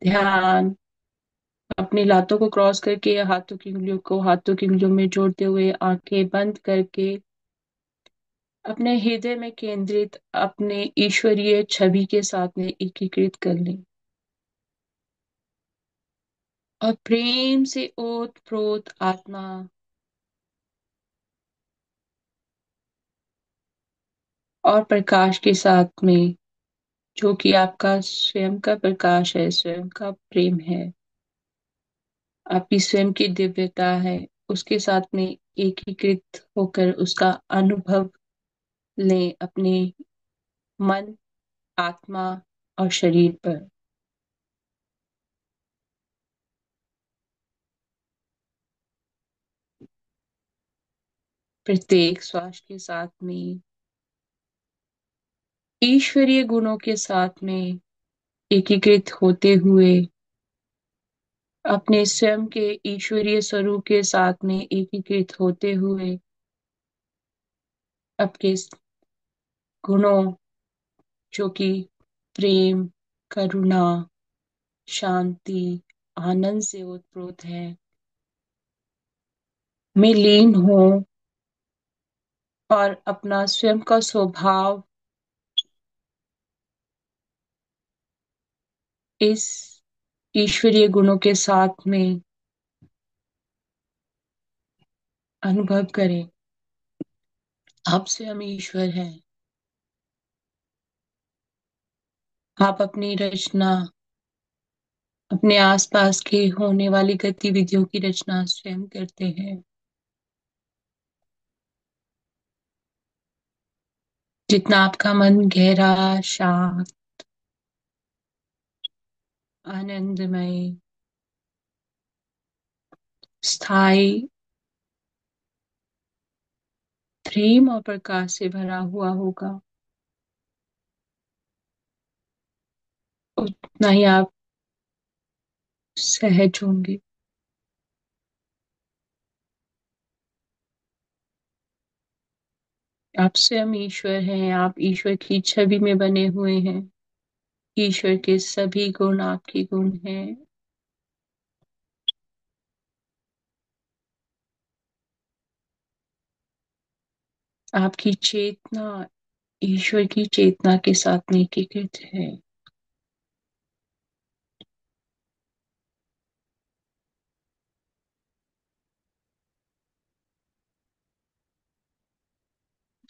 ध्यान अपनी लातों को क्रॉस करके या हाथों की उंगलियों को हाथों की उंगलियों में जोड़ते हुए आंखें बंद करके अपने हृदय में केंद्रित अपने ईश्वरीय छवि के साथ में एकीकृत कर लें और प्रेम से ओत प्रोत आत्मा और प्रकाश के साथ में, जो कि आपका स्वयं का प्रकाश है, स्वयं का प्रेम है, आपकी स्वयं की दिव्यता है, उसके साथ में एकीकृत होकर उसका अनुभव लें अपने मन, आत्मा और शरीर पर। प्रत्येक श्वास के साथ में ईश्वरीय गुणों के साथ में एकीकृत होते हुए अपने स्वयं के ईश्वरीय स्वरूप के साथ में एकीकृत होते हुए आपके गुणों, जो कि प्रेम, करुणा, शांति, आनंद से ओतप्रोत है, में लीन हो और अपना स्वयं का स्वभाव इस ईश्वरीय गुणों के साथ में अनुभव करें। आप स्वयं ईश्वर हैं। आप अपनी रचना, अपने आसपास के होने वाली गतिविधियों की रचना स्वयं करते हैं। जितना आपका मन गहरा, शांत, आनंदमय, स्थायी, प्रेम और प्रकाश से भरा हुआ होगा, उतना ही आप सहज होंगे। आप स्वयं ईश्वर हैं। आप ईश्वर की छवि में बने हुए हैं। ईश्वर के सभी गुण आपके गुण हैं। आपकी चेतना ईश्वर की चेतना के साथ में एकीकृत है।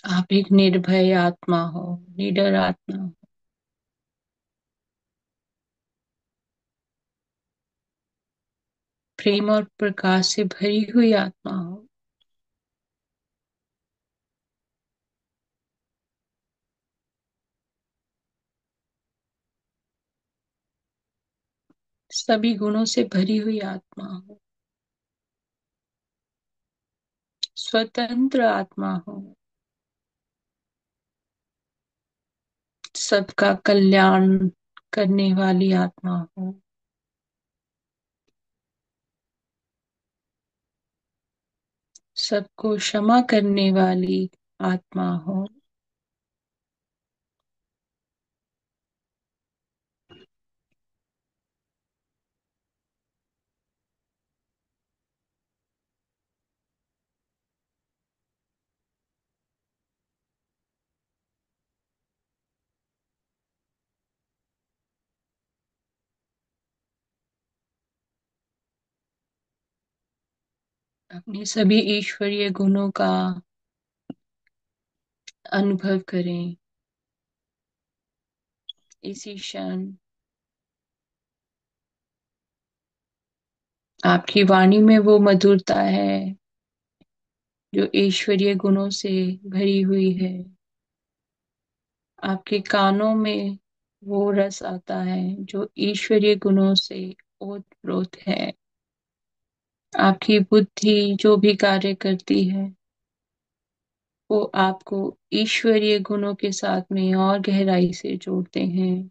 आप एक निर्भय आत्मा हो, निडर आत्मा हो, प्रेम और प्रकाश से भरी हुई आत्मा हो। सभी गुणों से भरी हुई आत्मा हो। स्वतंत्र आत्मा हो। सबका कल्याण करने वाली आत्मा हो। सबको क्षमा करने वाली आत्मा हो। अपने सभी ईश्वरीय गुणों का अनुभव करें इसी क्षण। आपकी वाणी में वो मधुरता है जो ईश्वरीय गुणों से भरी हुई है। आपके कानों में वो रस आता है जो ईश्वरीय गुणों से ओतप्रोत है। आपकी बुद्धि जो भी कार्य करती है वो आपको ईश्वरीय गुणों के साथ में और गहराई से जोड़ते हैं।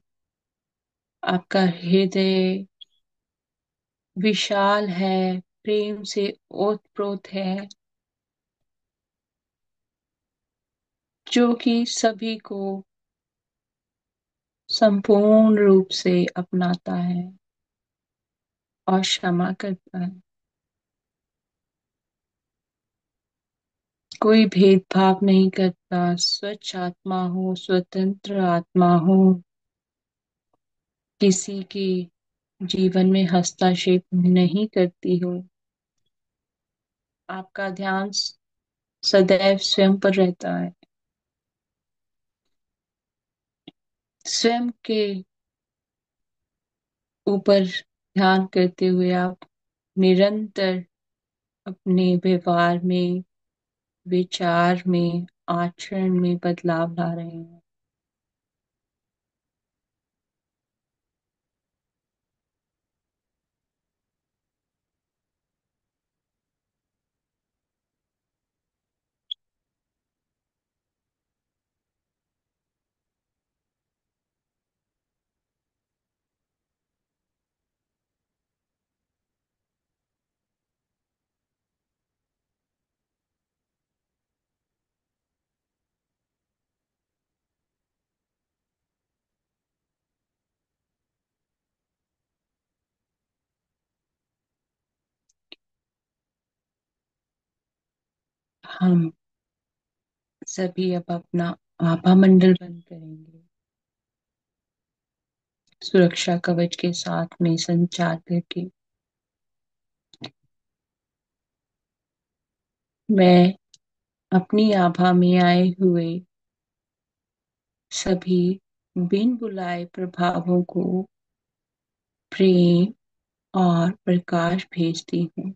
आपका हृदय विशाल है, प्रेम से ओतप्रोत है, जो कि सभी को संपूर्ण रूप से अपनाता है और क्षमा करता है। कोई भेदभाव नहीं करता, स्वच्छ आत्मा हो, स्वतंत्र आत्मा हो, किसी के जीवन में हस्तक्षेप नहीं करती हो। आपका ध्यान सदैव स्वयं पर रहता है। स्वयं के ऊपर ध्यान करते हुए आप निरंतर अपने व्यवहार में, विचार में, आचरण में बदलाव ला रहे हैं। हम सभी अब अपना आभा मंडल बंद करेंगे, सुरक्षा कवच के साथ में संचार करके। मैं अपनी आभा में आए हुए सभी बिन बुलाए प्रभावों को प्रेम और प्रकाश भेजती हूँ।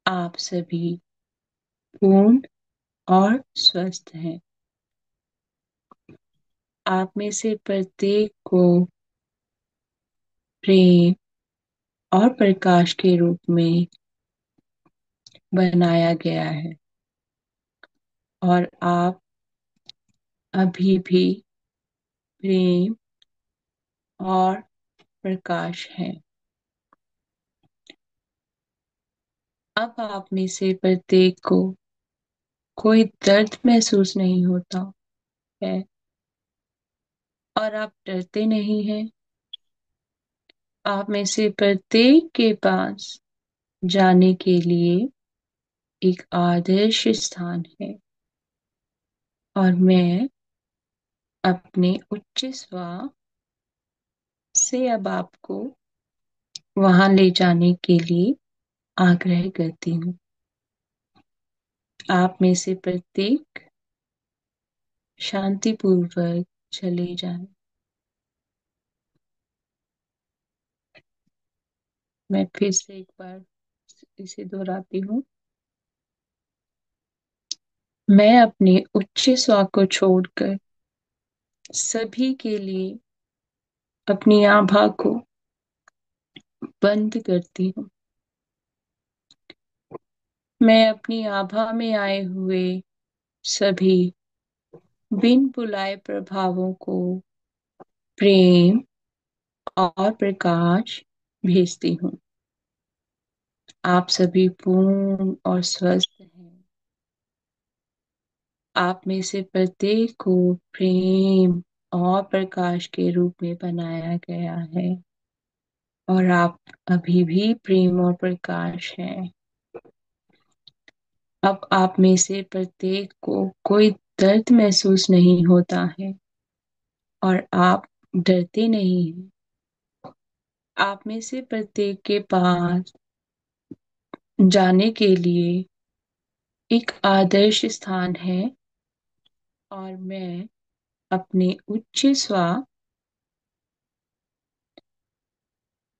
आप सभी पूर्ण और स्वस्थ हैं। आप में से प्रत्येक को प्रेम और प्रकाश के रूप में बनाया गया है और आप अभी भी प्रेम और प्रकाश हैं। अब आप में से प्रत्येक को कोई दर्द महसूस नहीं होता है और आप डरते नहीं हैं। आप में से प्रत्येक के पास जाने के लिए एक आदर्श स्थान है और मैं अपने उच्च स्व से अब आपको वहां ले जाने के लिए आग्रह करती हूँ। आप में से प्रत्येक शांतिपूर्वक चले जाएं। मैं फिर से एक बार इसे दोहराती हूँ। मैं अपने उच्च स्व को छोड़कर सभी के लिए अपनी आभा को बंद करती हूँ। मैं अपनी आभा में आए हुए सभी बिन बुलाए प्रभावों को प्रेम और प्रकाश भेजती हूँ। आप सभी पूर्ण और स्वस्थ हैं। आप में से प्रत्येक को प्रेम और प्रकाश के रूप में बनाया गया है और आप अभी भी प्रेम और प्रकाश हैं। अब आप में से प्रत्येक को कोई दर्द महसूस नहीं होता है और आप डरते नहीं हैं। आप में से प्रत्येक के पास जाने के लिए एक आदर्श स्थान है, और मैं अपने उच्च स्वर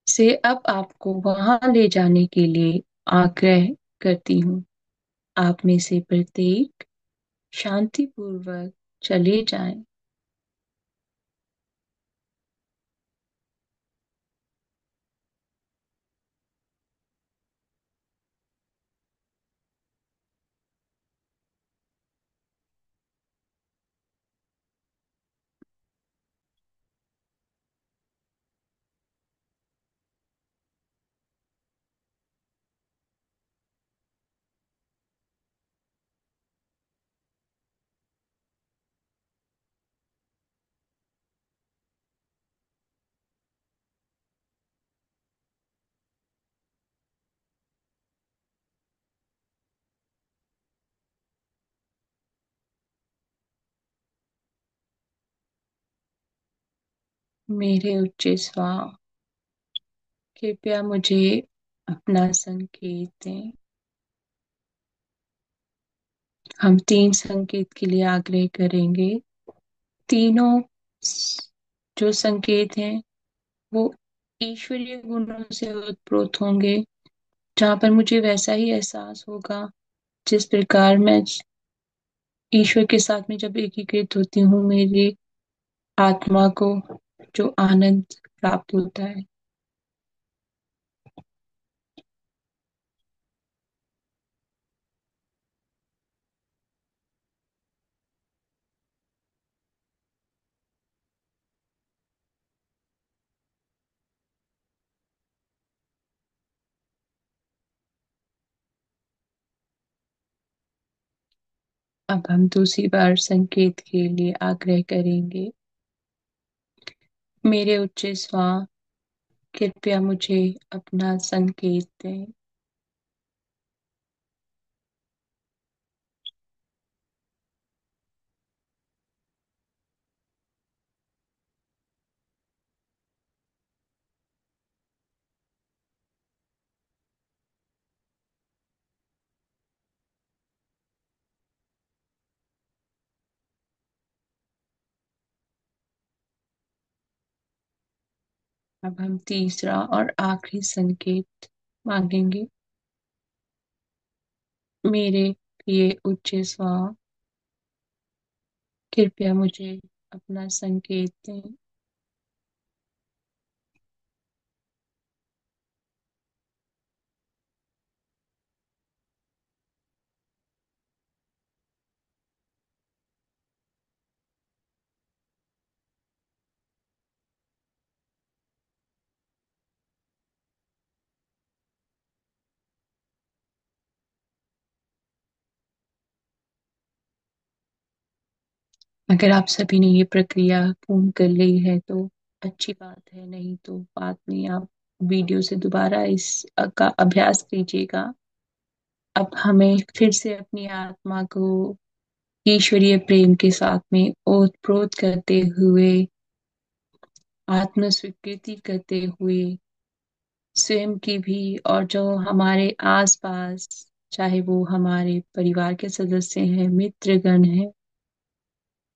से अब आपको वहां ले जाने के लिए आग्रह करती हूँ। आप में से प्रत्येक शांतिपूर्वक चले जाएं। मेरे उच्च स्वर, कृपया मुझे अपना संकेत दें। हम 3 संकेत के लिए आग्रह करेंगे। तीनों जो संकेत हैं वो ईश्वरीय गुणों से उत्प्रोत होंगे, जहाँ पर मुझे वैसा ही एहसास होगा जिस प्रकार मैं ईश्वर के साथ में जब एकीकृत होती हूँ, मेरी आत्मा को जो आनंद प्राप्त होता है। अब हम दूसरी बार संकेत के लिए आग्रह करेंगे। मेरे उच्च स्वर, कृपया मुझे अपना संकेत दें। अब हम तीसरा और आखिरी संकेत मांगेंगे। मेरे लिए उच्च स्वर, कृपया मुझे अपना संकेत दें। अगर आप सभी ने ये प्रक्रिया पूर्ण कर ली है तो अच्छी बात है, नहीं तो बाद में आप वीडियो से दोबारा इस का अभ्यास कीजिएगा। अब हमें फिर से अपनी आत्मा को ईश्वरीय प्रेम के साथ में ओतप्रोत करते हुए, आत्म स्वीकृति करते हुए, स्वयं की भी और जो हमारे आसपास, चाहे वो हमारे परिवार के सदस्य हैं, मित्रगण हैं,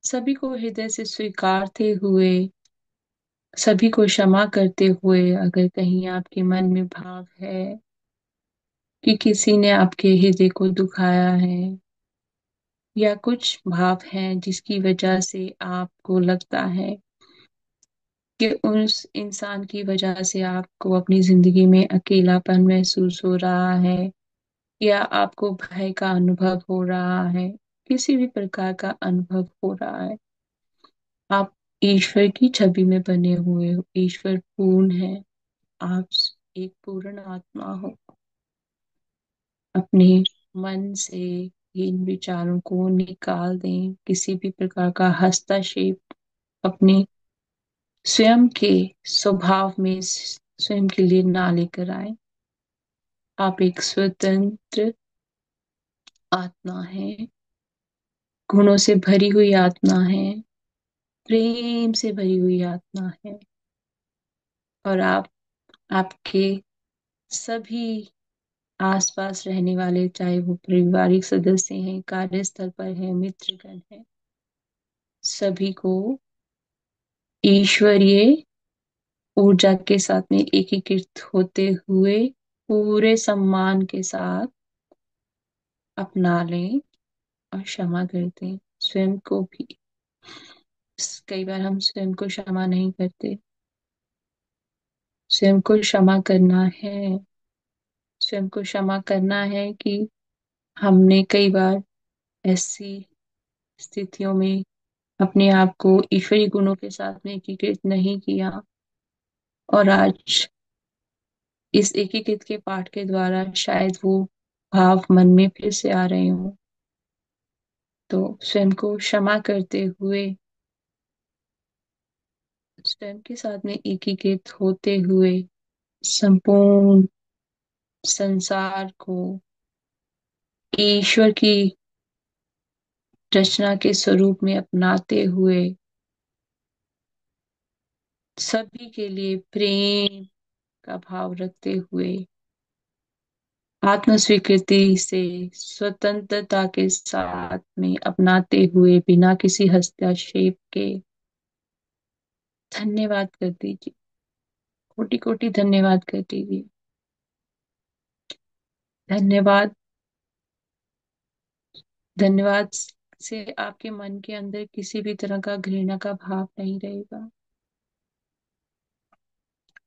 सभी को हृदय से स्वीकारते हुए, सभी को क्षमा करते हुए, अगर कहीं आपके मन में भाव है कि किसी ने आपके हृदय को दुखाया है, या कुछ भाव हैं जिसकी वजह से आपको लगता है कि उस इंसान की वजह से आपको अपनी जिंदगी में अकेलापन महसूस हो रहा है, या आपको भय का अनुभव हो रहा है, किसी भी प्रकार का अनुभव हो रहा है, आप ईश्वर की छवि में बने हुए हो। ईश्वर पूर्ण है। आप एक पूर्ण आत्मा हो। अपने मन से इन विचारों को निकाल दें। किसी भी प्रकार का हस्तक्षेप अपने स्वयं के स्वभाव में स्वयं के लिए ना लेकर आए। आप एक स्वतंत्र आत्मा है, गुणों से भरी हुई आत्मा है, प्रेम से भरी हुई आत्मा है, और आप आपके सभी आसपास रहने वाले, चाहे वो पारिवारिक सदस्य हैं, कार्यस्थल पर हैं, मित्रगण हैं, सभी को ईश्वरीय ऊर्जा के साथ में एकीकृत होते हुए पूरे सम्मान के साथ अपना लें और क्षमा कर दें स्वयं को भी। कई बार हम स्वयं को क्षमा नहीं करते। स्वयं को क्षमा करना है। स्वयं को क्षमा करना है कि हमने कई बार ऐसी स्थितियों में अपने आप को ईश्वरी गुणों के साथ में एकीकृत नहीं किया, और आज इस एकीकृत के पाठ के द्वारा शायद वो भाव मन में फिर से आ रहे हों। तो स्वयं को क्षमा करते हुए, स्वयं के साथ में एकीकृत होते हुए, संपूर्ण संसार को ईश्वर की रचना के स्वरूप में अपनाते हुए, सभी के लिए प्रेम का भाव रखते हुए, आत्म स्वीकृति से स्वतंत्रता के साथ में अपनाते हुए, बिना किसी हस्तक्षेप के धन्यवाद कर दीजिए। कोटि कोटि धन्यवाद कर दीजिए। धन्यवाद। धन्यवाद से आपके मन के अंदर किसी भी तरह का घृणा का भाव नहीं रहेगा।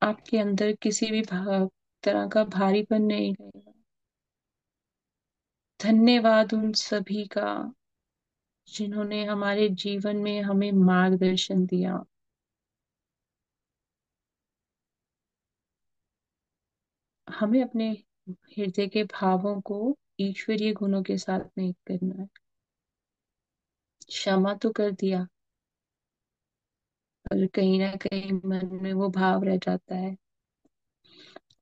आपके अंदर किसी भी भाव तरह का भारीपन नहीं रहेगा। धन्यवाद उन सभी का जिन्होंने हमारे जीवन में हमें मार्गदर्शन दिया। हमें अपने हृदय के भावों को ईश्वरीय गुणों के साथ में करना है। क्षमा तो कर दिया, पर कहीं ना कहीं मन में वो भाव रह जाता है।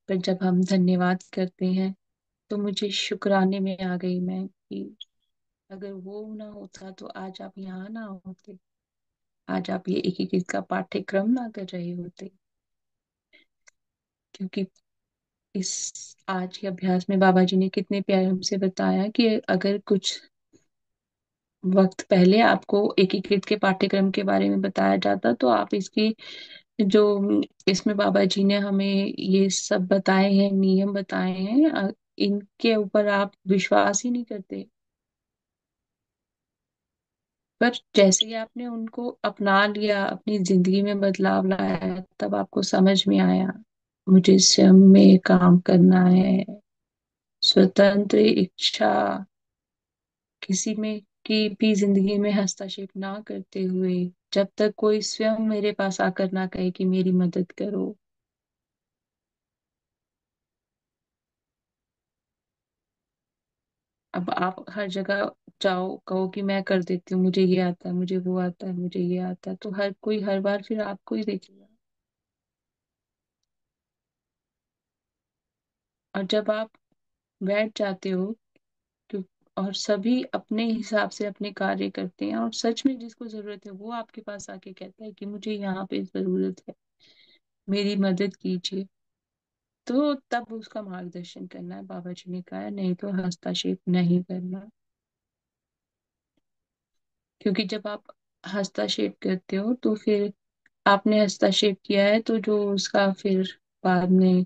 पर जब हम धन्यवाद करते हैं तो मुझे शुक्राने में आ गई मैं कि अगर वो ना होता तो आज आप यहाँ ना होते। आज आप ये एकीकृत का पाठ्यक्रम ना कर रहे होते। क्योंकि इस आज के अभ्यास में बाबा जी ने कितने प्यार हमसे बताया कि अगर कुछ वक्त पहले आपको एकीकृत के पाठ्यक्रम के बारे में बताया जाता तो आप इसकी जो इसमें बाबा जी ने हमें ये सब बताए हैं, नियम बताए हैं, इनके ऊपर आप विश्वास ही नहीं करते। पर जैसे ही आपने उनको अपना लिया, अपनी जिंदगी में बदलाव लाया, तब आपको समझ में आया मुझे स्वयं में काम करना है। स्वतंत्र इच्छा, किसी में की भी जिंदगी में हस्तक्षेप ना करते हुए, जब तक कोई स्वयं मेरे पास आकर ना कहे कि मेरी मदद करो। अब आप हर जगह जाओ, कहो कि मैं कर देती हूँ, मुझे ये आता है, मुझे वो आता है, मुझे ये आता है, तो हर कोई हर बार फिर आपको ही देखेगा। और जब आप बैठ जाते हो तो, और सभी अपने हिसाब से अपने कार्य करते हैं, और सच में जिसको जरूरत है वो आपके पास आके कहता है कि मुझे यहाँ पे जरूरत है, मेरी मदद कीजिए, तो तब उसका मार्गदर्शन करना है। बाबा जी ने कहा है, नहीं तो हस्तक्षेप नहीं करना। क्योंकि जब आप हस्तक्षेप करते हो तो फिर आपने हस्तक्षेप किया है, तो जो उसका फिर बाद में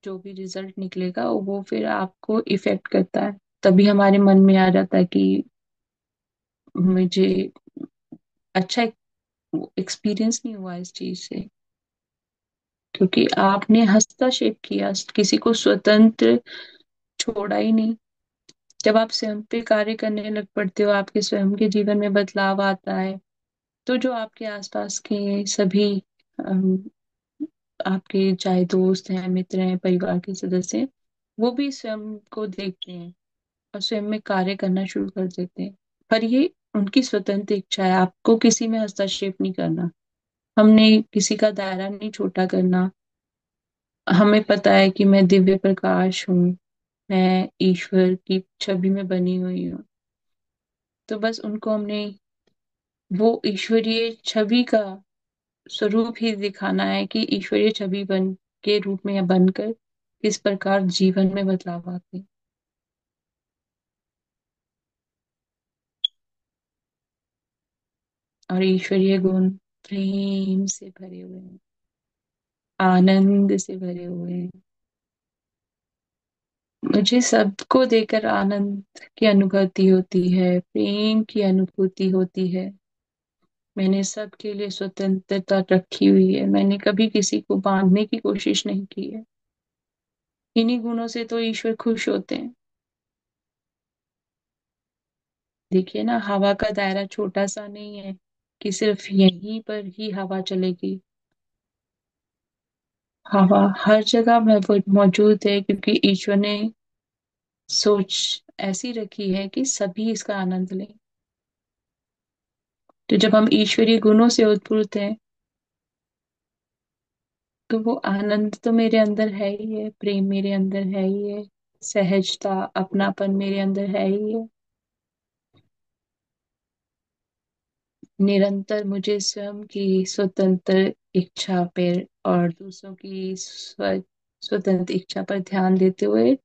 जो भी रिजल्ट निकलेगा वो फिर आपको इफेक्ट करता है। तभी हमारे मन में आ जाता है कि मुझे अच्छा एक्सपीरियंस नहीं हुआ इस चीज से, क्योंकि आपने हस्तक्षेप किया, किसी को स्वतंत्र छोड़ा ही नहीं। जब आप स्वयं पे कार्य करने लग पड़ते हो, आपके स्वयं के जीवन में बदलाव आता है, तो जो आपके आसपास के सभी अम, आपके चाहे दोस्त हैं, मित्र हैं, परिवार के सदस्य हैं, वो भी स्वयं को देखते हैं और स्वयं में कार्य करना शुरू कर देते हैं। पर ये उनकी स्वतंत्र इच्छा है, आपको किसी में हस्तक्षेप नहीं करना। हमने किसी का दायरा नहीं छोटा करना। हमें पता है कि मैं दिव्य प्रकाश हूँ, मैं ईश्वर की छवि में बनी हुई हूँ। तो बस उनको हमने वो ईश्वरीय छवि का स्वरूप ही दिखाना है कि ईश्वरीय छवि बन के रूप में या बनकर किस प्रकार जीवन में बदलाव आते हैं। और ईश्वरीय गुण प्रेम से भरे हुए हैं, आनंद से भरे हुए हैं। मुझे सबको देकर आनंद की अनुभूति होती है, प्रेम की अनुभूति होती है। मैंने सबके लिए स्वतंत्रता रखी हुई है, मैंने कभी किसी को बांधने की कोशिश नहीं की है। इन्हीं गुणों से तो ईश्वर खुश होते हैं। देखिए ना, हवा का दायरा छोटा सा नहीं है कि सिर्फ यहीं पर ही हवा चलेगी। हवा हर जगह मौजूद है, क्योंकि ईश्वर ने सोच ऐसी रखी है कि सभी इसका आनंद लें। तो जब हम ईश्वरीय गुणों से उत्फुल्ल हैं, तो वो आनंद तो मेरे अंदर है ही है, प्रेम मेरे अंदर है ही है, सहजता अपनापन मेरे अंदर है ही है। निरंतर मुझे स्वयं की स्वतंत्र इच्छा पर और दूसरों की स्वतंत्र इच्छा पर ध्यान देते हुए,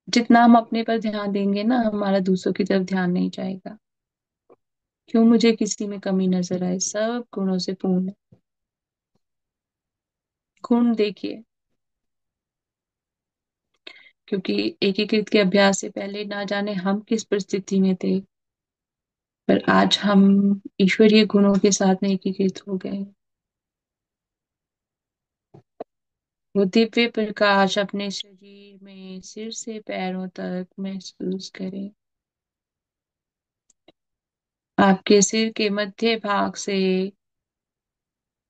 जितना हम अपने पर ध्यान देंगे ना, हमारा दूसरों की तरफ ध्यान नहीं जाएगा। क्यों मुझे किसी में कमी नजर आए, सब गुणों से पूर्ण है। गुण देखिए, क्योंकि एकीकृत के अभ्यास से पहले ना जाने हम किस परिस्थिति में थे, पर आज हम ईश्वरीय गुणों के साथ में एकीकृत हो गए। वो दिव्य प्रकाश अपने शरीर में सिर से पैरों तक महसूस करें। आपके सिर के मध्य भाग से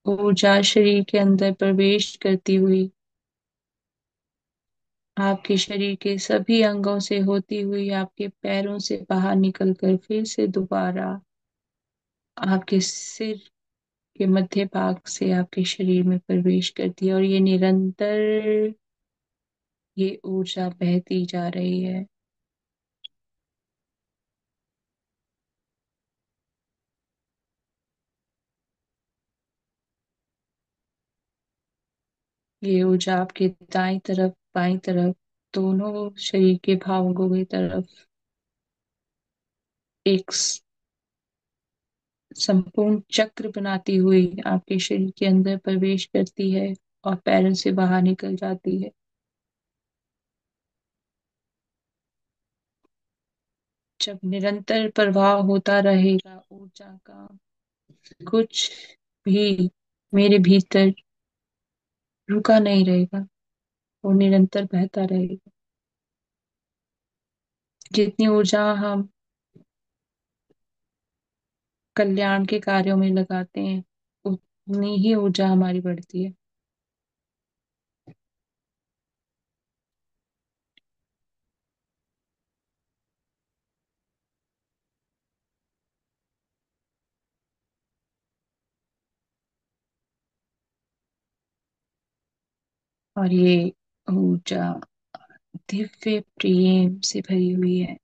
ऊर्जा शरीर के अंदर प्रवेश करती हुई आपके शरीर के सभी अंगों से होती हुई आपके पैरों से बाहर निकलकर फिर से दोबारा आपके सिर के मध्य भाग से आपके शरीर में प्रवेश करती है, और ये निरंतर ये ऊर्जा बहती जा रही है। ये ऊर्जा आपके दाईं तरफ बाईं तरफ दोनों शरीर के भागों की तरफ एक संपूर्ण चक्र बनाती हुई आपके शरीर के अंदर प्रवेश करती है और पैरों से बाहर निकल जाती है। जब निरंतर प्रवाह होता रहेगा ऊर्जा का, कुछ भी मेरे भीतर रुका नहीं रहेगा, वो निरंतर बहता रहेगा। जितनी ऊर्जा हम कल्याण के कार्यों में लगाते हैं, उतनी ही ऊर्जा हमारी बढ़ती है। और ये ऊर्जा दिव्य प्रेम से भरी हुई है,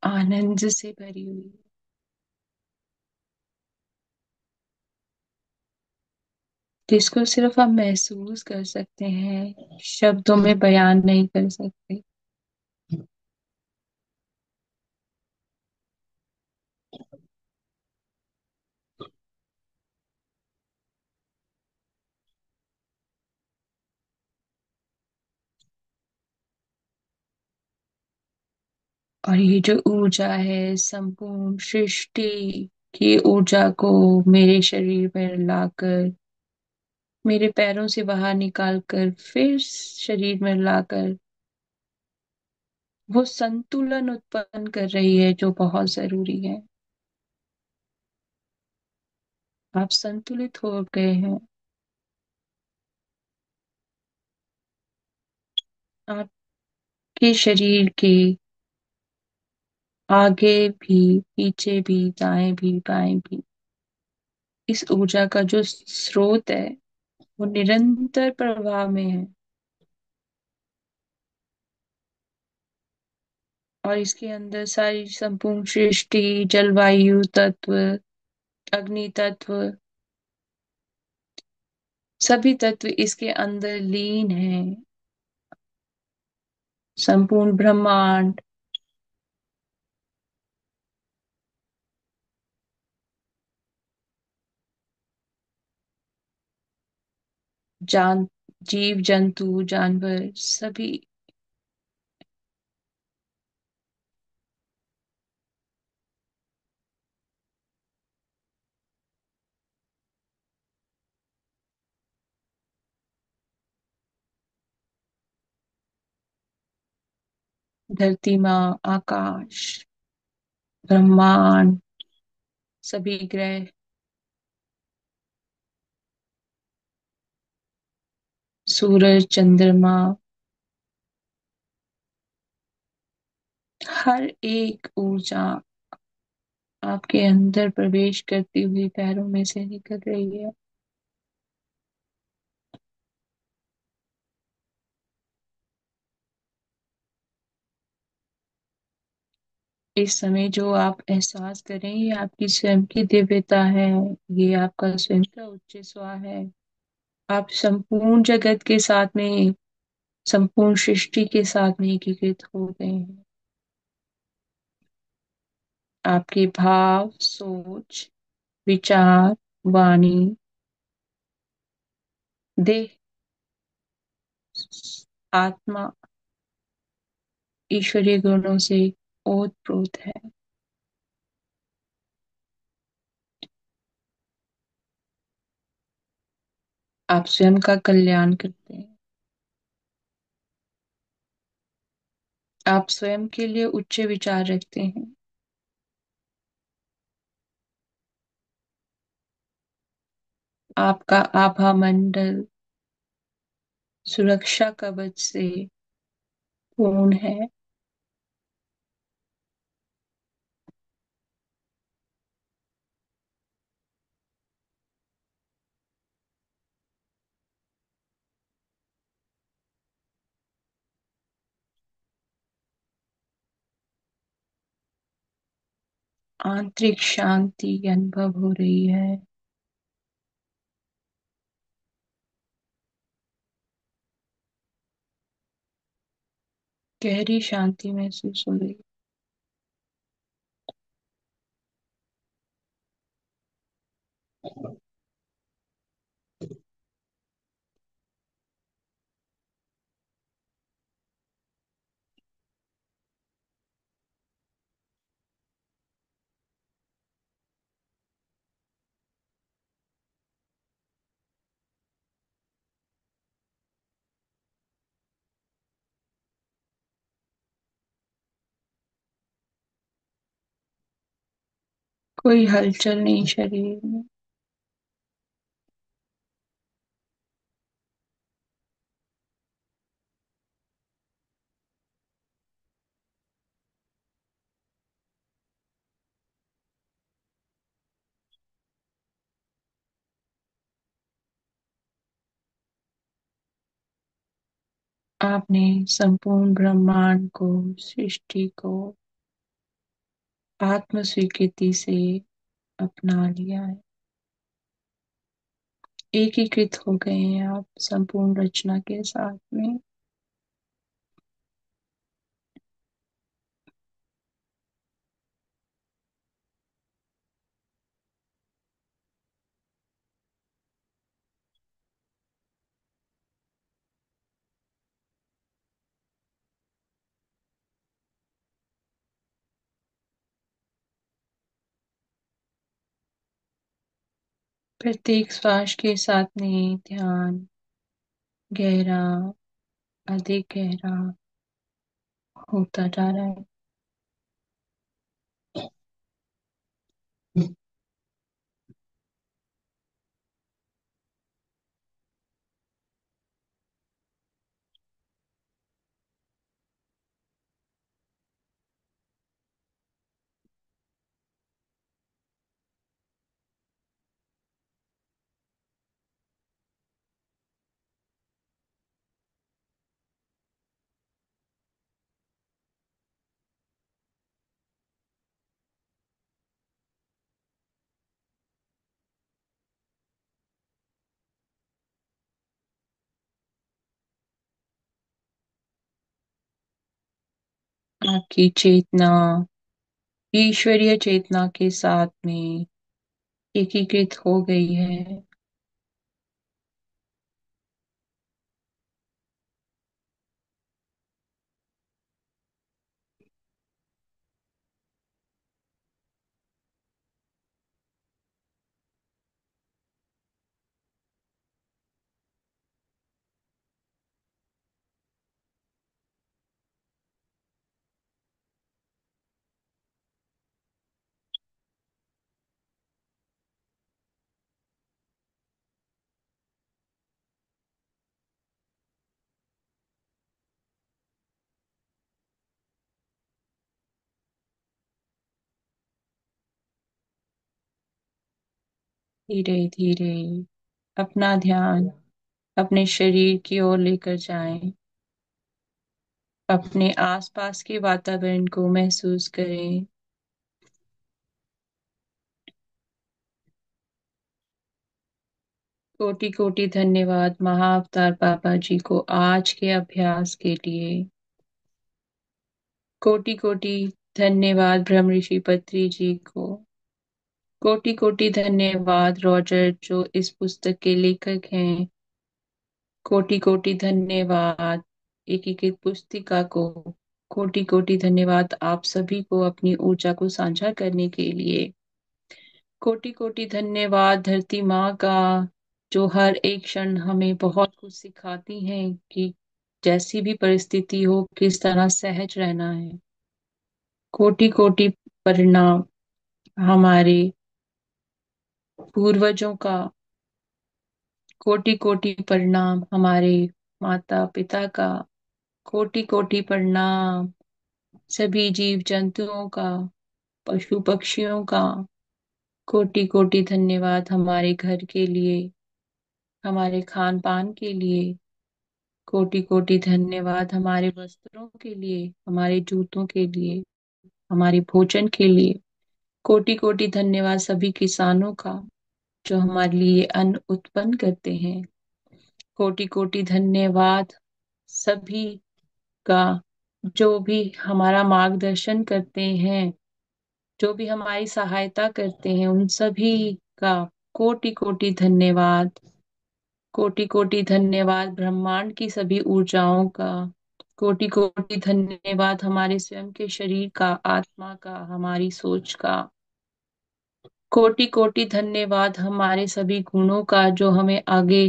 आनंद से भरी हुई है, जिसको सिर्फ हम महसूस कर सकते हैं, शब्दों में बयान नहीं कर सकते। और ये जो ऊर्जा है संपूर्ण सृष्टि की ऊर्जा को मेरे शरीर में लाकर, मेरे पैरों से बाहर निकाल कर फिर शरीर में लाकर वो संतुलन उत्पन्न कर रही है, जो बहुत जरूरी है। आप संतुलित हो गए हैं। आपके शरीर के आगे भी, पीछे भी, दाएं भी, बाएं भी, इस ऊर्जा का जो स्रोत है वो निरंतर प्रवाह में है। और इसके अंदर सारी संपूर्ण सृष्टि, जलवायु तत्व, अग्नि तत्व, सभी तत्व इसके अंदर लीन हैं। संपूर्ण ब्रह्मांड जान जीव जंतु जानवर सभी धरती माँ, आकाश, ब्रह्मांड, सभी ग्रह, सूरज, चंद्रमा, हर एक ऊर्जा आपके अंदर प्रवेश करती हुई पैरों में से निकल रही है। इस समय जो आप एहसास करें ये आपकी स्वयं की दिव्यता है। ये आपका स्वयं का उच्च स्व है। आप संपूर्ण जगत के साथ में, संपूर्ण सृष्टि के साथ में एकीकृत हो गए हैं। आपके भाव, सोच, विचार, वाणी, देह, आत्मा ईश्वरीय गुणों से ओतप्रोत है। आप स्वयं का कल्याण करते हैं। आप स्वयं के लिए उच्च विचार रखते हैं। आपका आभा मंडल सुरक्षा कवच से पूर्ण है। आंतरिक शांति अनुभव हो रही है। गहरी शांति महसूस हो रही है। कोई हलचल नहीं शरीर में। आपने संपूर्ण ब्रह्मांड को, सृष्टि को आत्म स्वीकृति से अपना लिया है। एकीकृत हो गए हैं आप संपूर्ण रचना के साथ में। प्रत्येक श्वास के साथ में ध्यान गहरा, अधिक गहरा होता जा रहा है। आपकी चेतना ईश्वरीय चेतना के साथ में एकीकृत हो गई है। धीरे धीरे अपना ध्यान अपने शरीर की ओर लेकर जाएं। अपने आसपास के वातावरण को महसूस करें। कोटि कोटि धन्यवाद महाअवतार बाबा जी को आज के अभ्यास के लिए। कोटि कोटि धन्यवाद ब्रह्म ऋषि पत्री जी को। कोटि कोटि धन्यवाद रॉजर जो इस पुस्तक के लेखक हैं। कोटि कोटि धन्यवाद एकीकृत पुस्तिका को। कोटि कोटि धन्यवाद आप सभी को अपनी ऊर्जा को साझा करने के लिए। कोटि कोटि धन्यवाद धरती माँ का जो हर एक क्षण हमें बहुत कुछ सिखाती हैं कि जैसी भी परिस्थिति हो किस तरह सहज रहना है। कोटि कोटि परिणाम हमारे पूर्वजों का। कोटि कोटि प्रणाम हमारे माता पिता का। कोटि कोटि प्रणाम सभी जीव जंतुओं का, पशु पक्षियों का। कोटि कोटि धन्यवाद हमारे घर के लिए, हमारे खान पान के लिए। कोटि कोटि धन्यवाद हमारे वस्त्रों के लिए, हमारे जूतों के लिए, हमारे भोजन के लिए। कोटि कोटि धन्यवाद सभी किसानों का जो हमारे लिए अन्न उत्पन्न करते हैं। कोटि कोटि धन्यवाद सभी का जो भी हमारा मार्गदर्शन करते हैं, जो भी हमारी सहायता करते हैं, उन सभी का कोटि कोटि धन्यवाद। कोटि कोटि धन्यवाद ब्रह्मांड की सभी ऊर्जाओं का। कोटि कोटि धन्यवाद हमारे स्वयं के शरीर का, आत्मा का, हमारी सोच का। कोटि कोटि धन्यवाद हमारे सभी गुणों का जो हमें आगे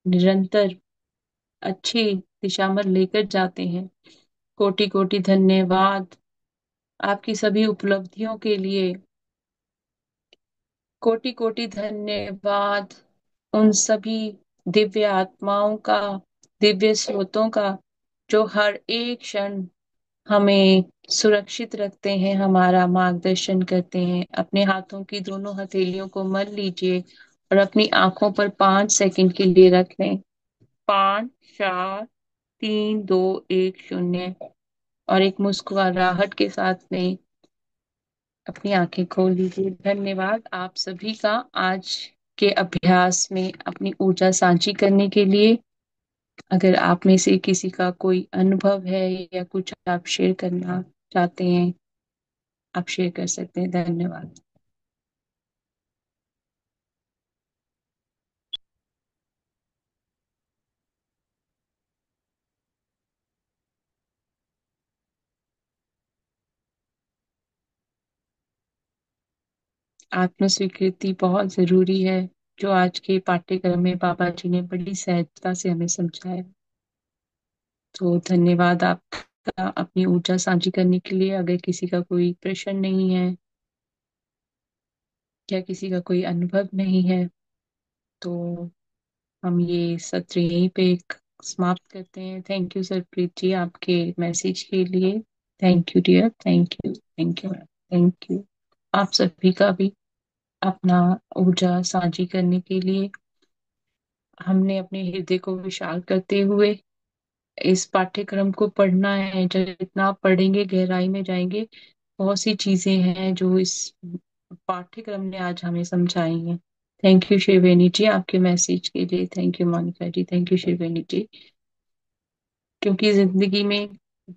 निरंतर अच्छी दिशा में लेकर जाते हैं। कोटि कोटि धन्यवाद आपकी सभी उपलब्धियों के लिए। कोटि कोटि धन्यवाद उन सभी दिव्य आत्माओं का, दिव्य स्रोतों का जो हर एक क्षण हमें सुरक्षित रखते हैं, हमारा मार्गदर्शन करते हैं। अपने हाथों की दोनों हथेलियों को मल लीजिए और अपनी आंखों पर 5 सेकंड के लिए रख लें। 5 4 3 2 1 0 और एक मुस्कुराहट के साथ में अपनी आंखें खोल लीजिए। धन्यवाद आप सभी का आज के अभ्यास में अपनी ऊर्जा साझी करने के लिए। अगर आप में से किसी का कोई अनुभव है या कुछ आप शेयर करना चाहते हैं, आप शेयर कर सकते हैं। धन्यवाद। आत्म स्वीकृति बहुत जरूरी है, जो आज के पाठ्यक्रम में बाबा जी ने बड़ी सहजता से हमें समझाया। तो धन्यवाद आपका अपनी ऊर्जा साझी करने के लिए। अगर किसी का कोई प्रश्न नहीं है या किसी का कोई अनुभव नहीं है तो हम ये सत्र यहीं पे समाप्त करते हैं। थैंक यू सरप्रीत जी आपके मैसेज के लिए। Thank you dear, thank you, thank you, thank you आप सभी का भी अपना ऊर्जा साझी करने के लिए। हमने अपने हृदय को विशाल करते हुए इस पाठ्यक्रम को पढ़ना है। जब जितना आप पढ़ेंगे गहराई में जाएंगे, बहुत सी चीजें हैं जो इस पाठ्यक्रम ने आज हमें समझाई हैं। थैंक यू शिवेनी जी आपके मैसेज के लिए। Thank you Monika ji, thank you Shiveni ji. क्योंकि जिंदगी में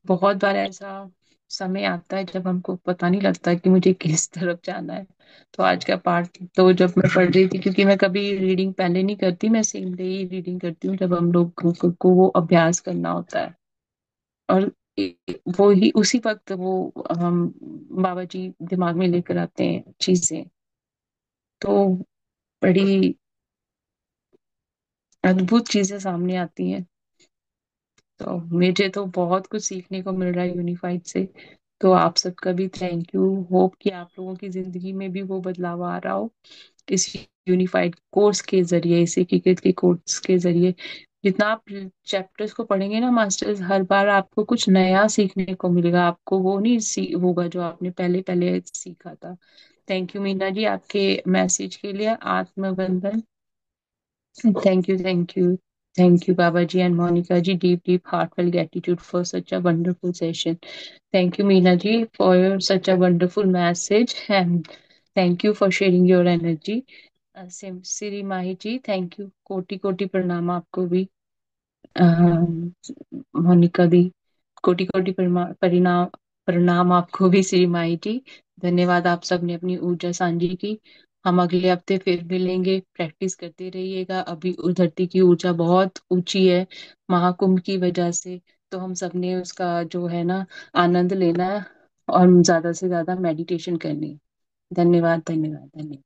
बहुत बार ऐसा समय आता है जब हमको पता नहीं लगता कि मुझे किस तरफ जाना है। तो आज का पाठ तो जब मैं पढ़ रही थी, क्योंकि मैं कभी रीडिंग पहले नहीं करती, मैं सेम डे ही रीडिंग करती हूँ जब हम लोग को वो अभ्यास करना होता है। और वो ही उसी वक्त वो हम बाबा जी दिमाग में लेकर आते हैं चीजें। तो बड़ी अद्भुत चीजें सामने आती हैं। तो मुझे तो बहुत कुछ सीखने को मिल रहा है यूनिफाइड से। तो आप सबका भी थैंक यू। होप कि आप लोगों की जिंदगी में भी वो बदलाव आ रहा हो इस यूनिफाइड कोर्स के जरिए, इस एकीकृत के कोर्स के जरिए। जितना आप चैप्टर्स को पढ़ेंगे ना मास्टर्स, हर बार आपको कुछ नया सीखने को मिलेगा। आपको वो नहीं होगा जो आपने पहले पहले सीखा था। थैंक यू मीना जी आपके मैसेज के लिए। आत्मबंधन। Thank you, thank you. Thank you, Babaji and Monica ji. Deep, deep, heartfelt gratitude for such a wonderful session. Thank you, Meena ji, for such a wonderful message. And thank you for sharing your energy. Siri Mahi ji, thank you. कोटि कोटि प्रणाम आपको भी। मोनिका दी, कोटि कोटि परिणाम प्रणाम आपको भी श्री माई जी। धन्यवाद, आप सबने अपनी ऊर्जा साझी की। हम अगले हफ्ते फिर मिलेंगे। प्रैक्टिस करते रहिएगा। अभी धरती की ऊर्जा बहुत ऊंची है महाकुंभ की वजह से। तो हम सबने उसका जो है ना आनंद लेना है और ज्यादा से ज्यादा मेडिटेशन करनी है। धन्यवाद, धन्यवाद, धन्यवाद।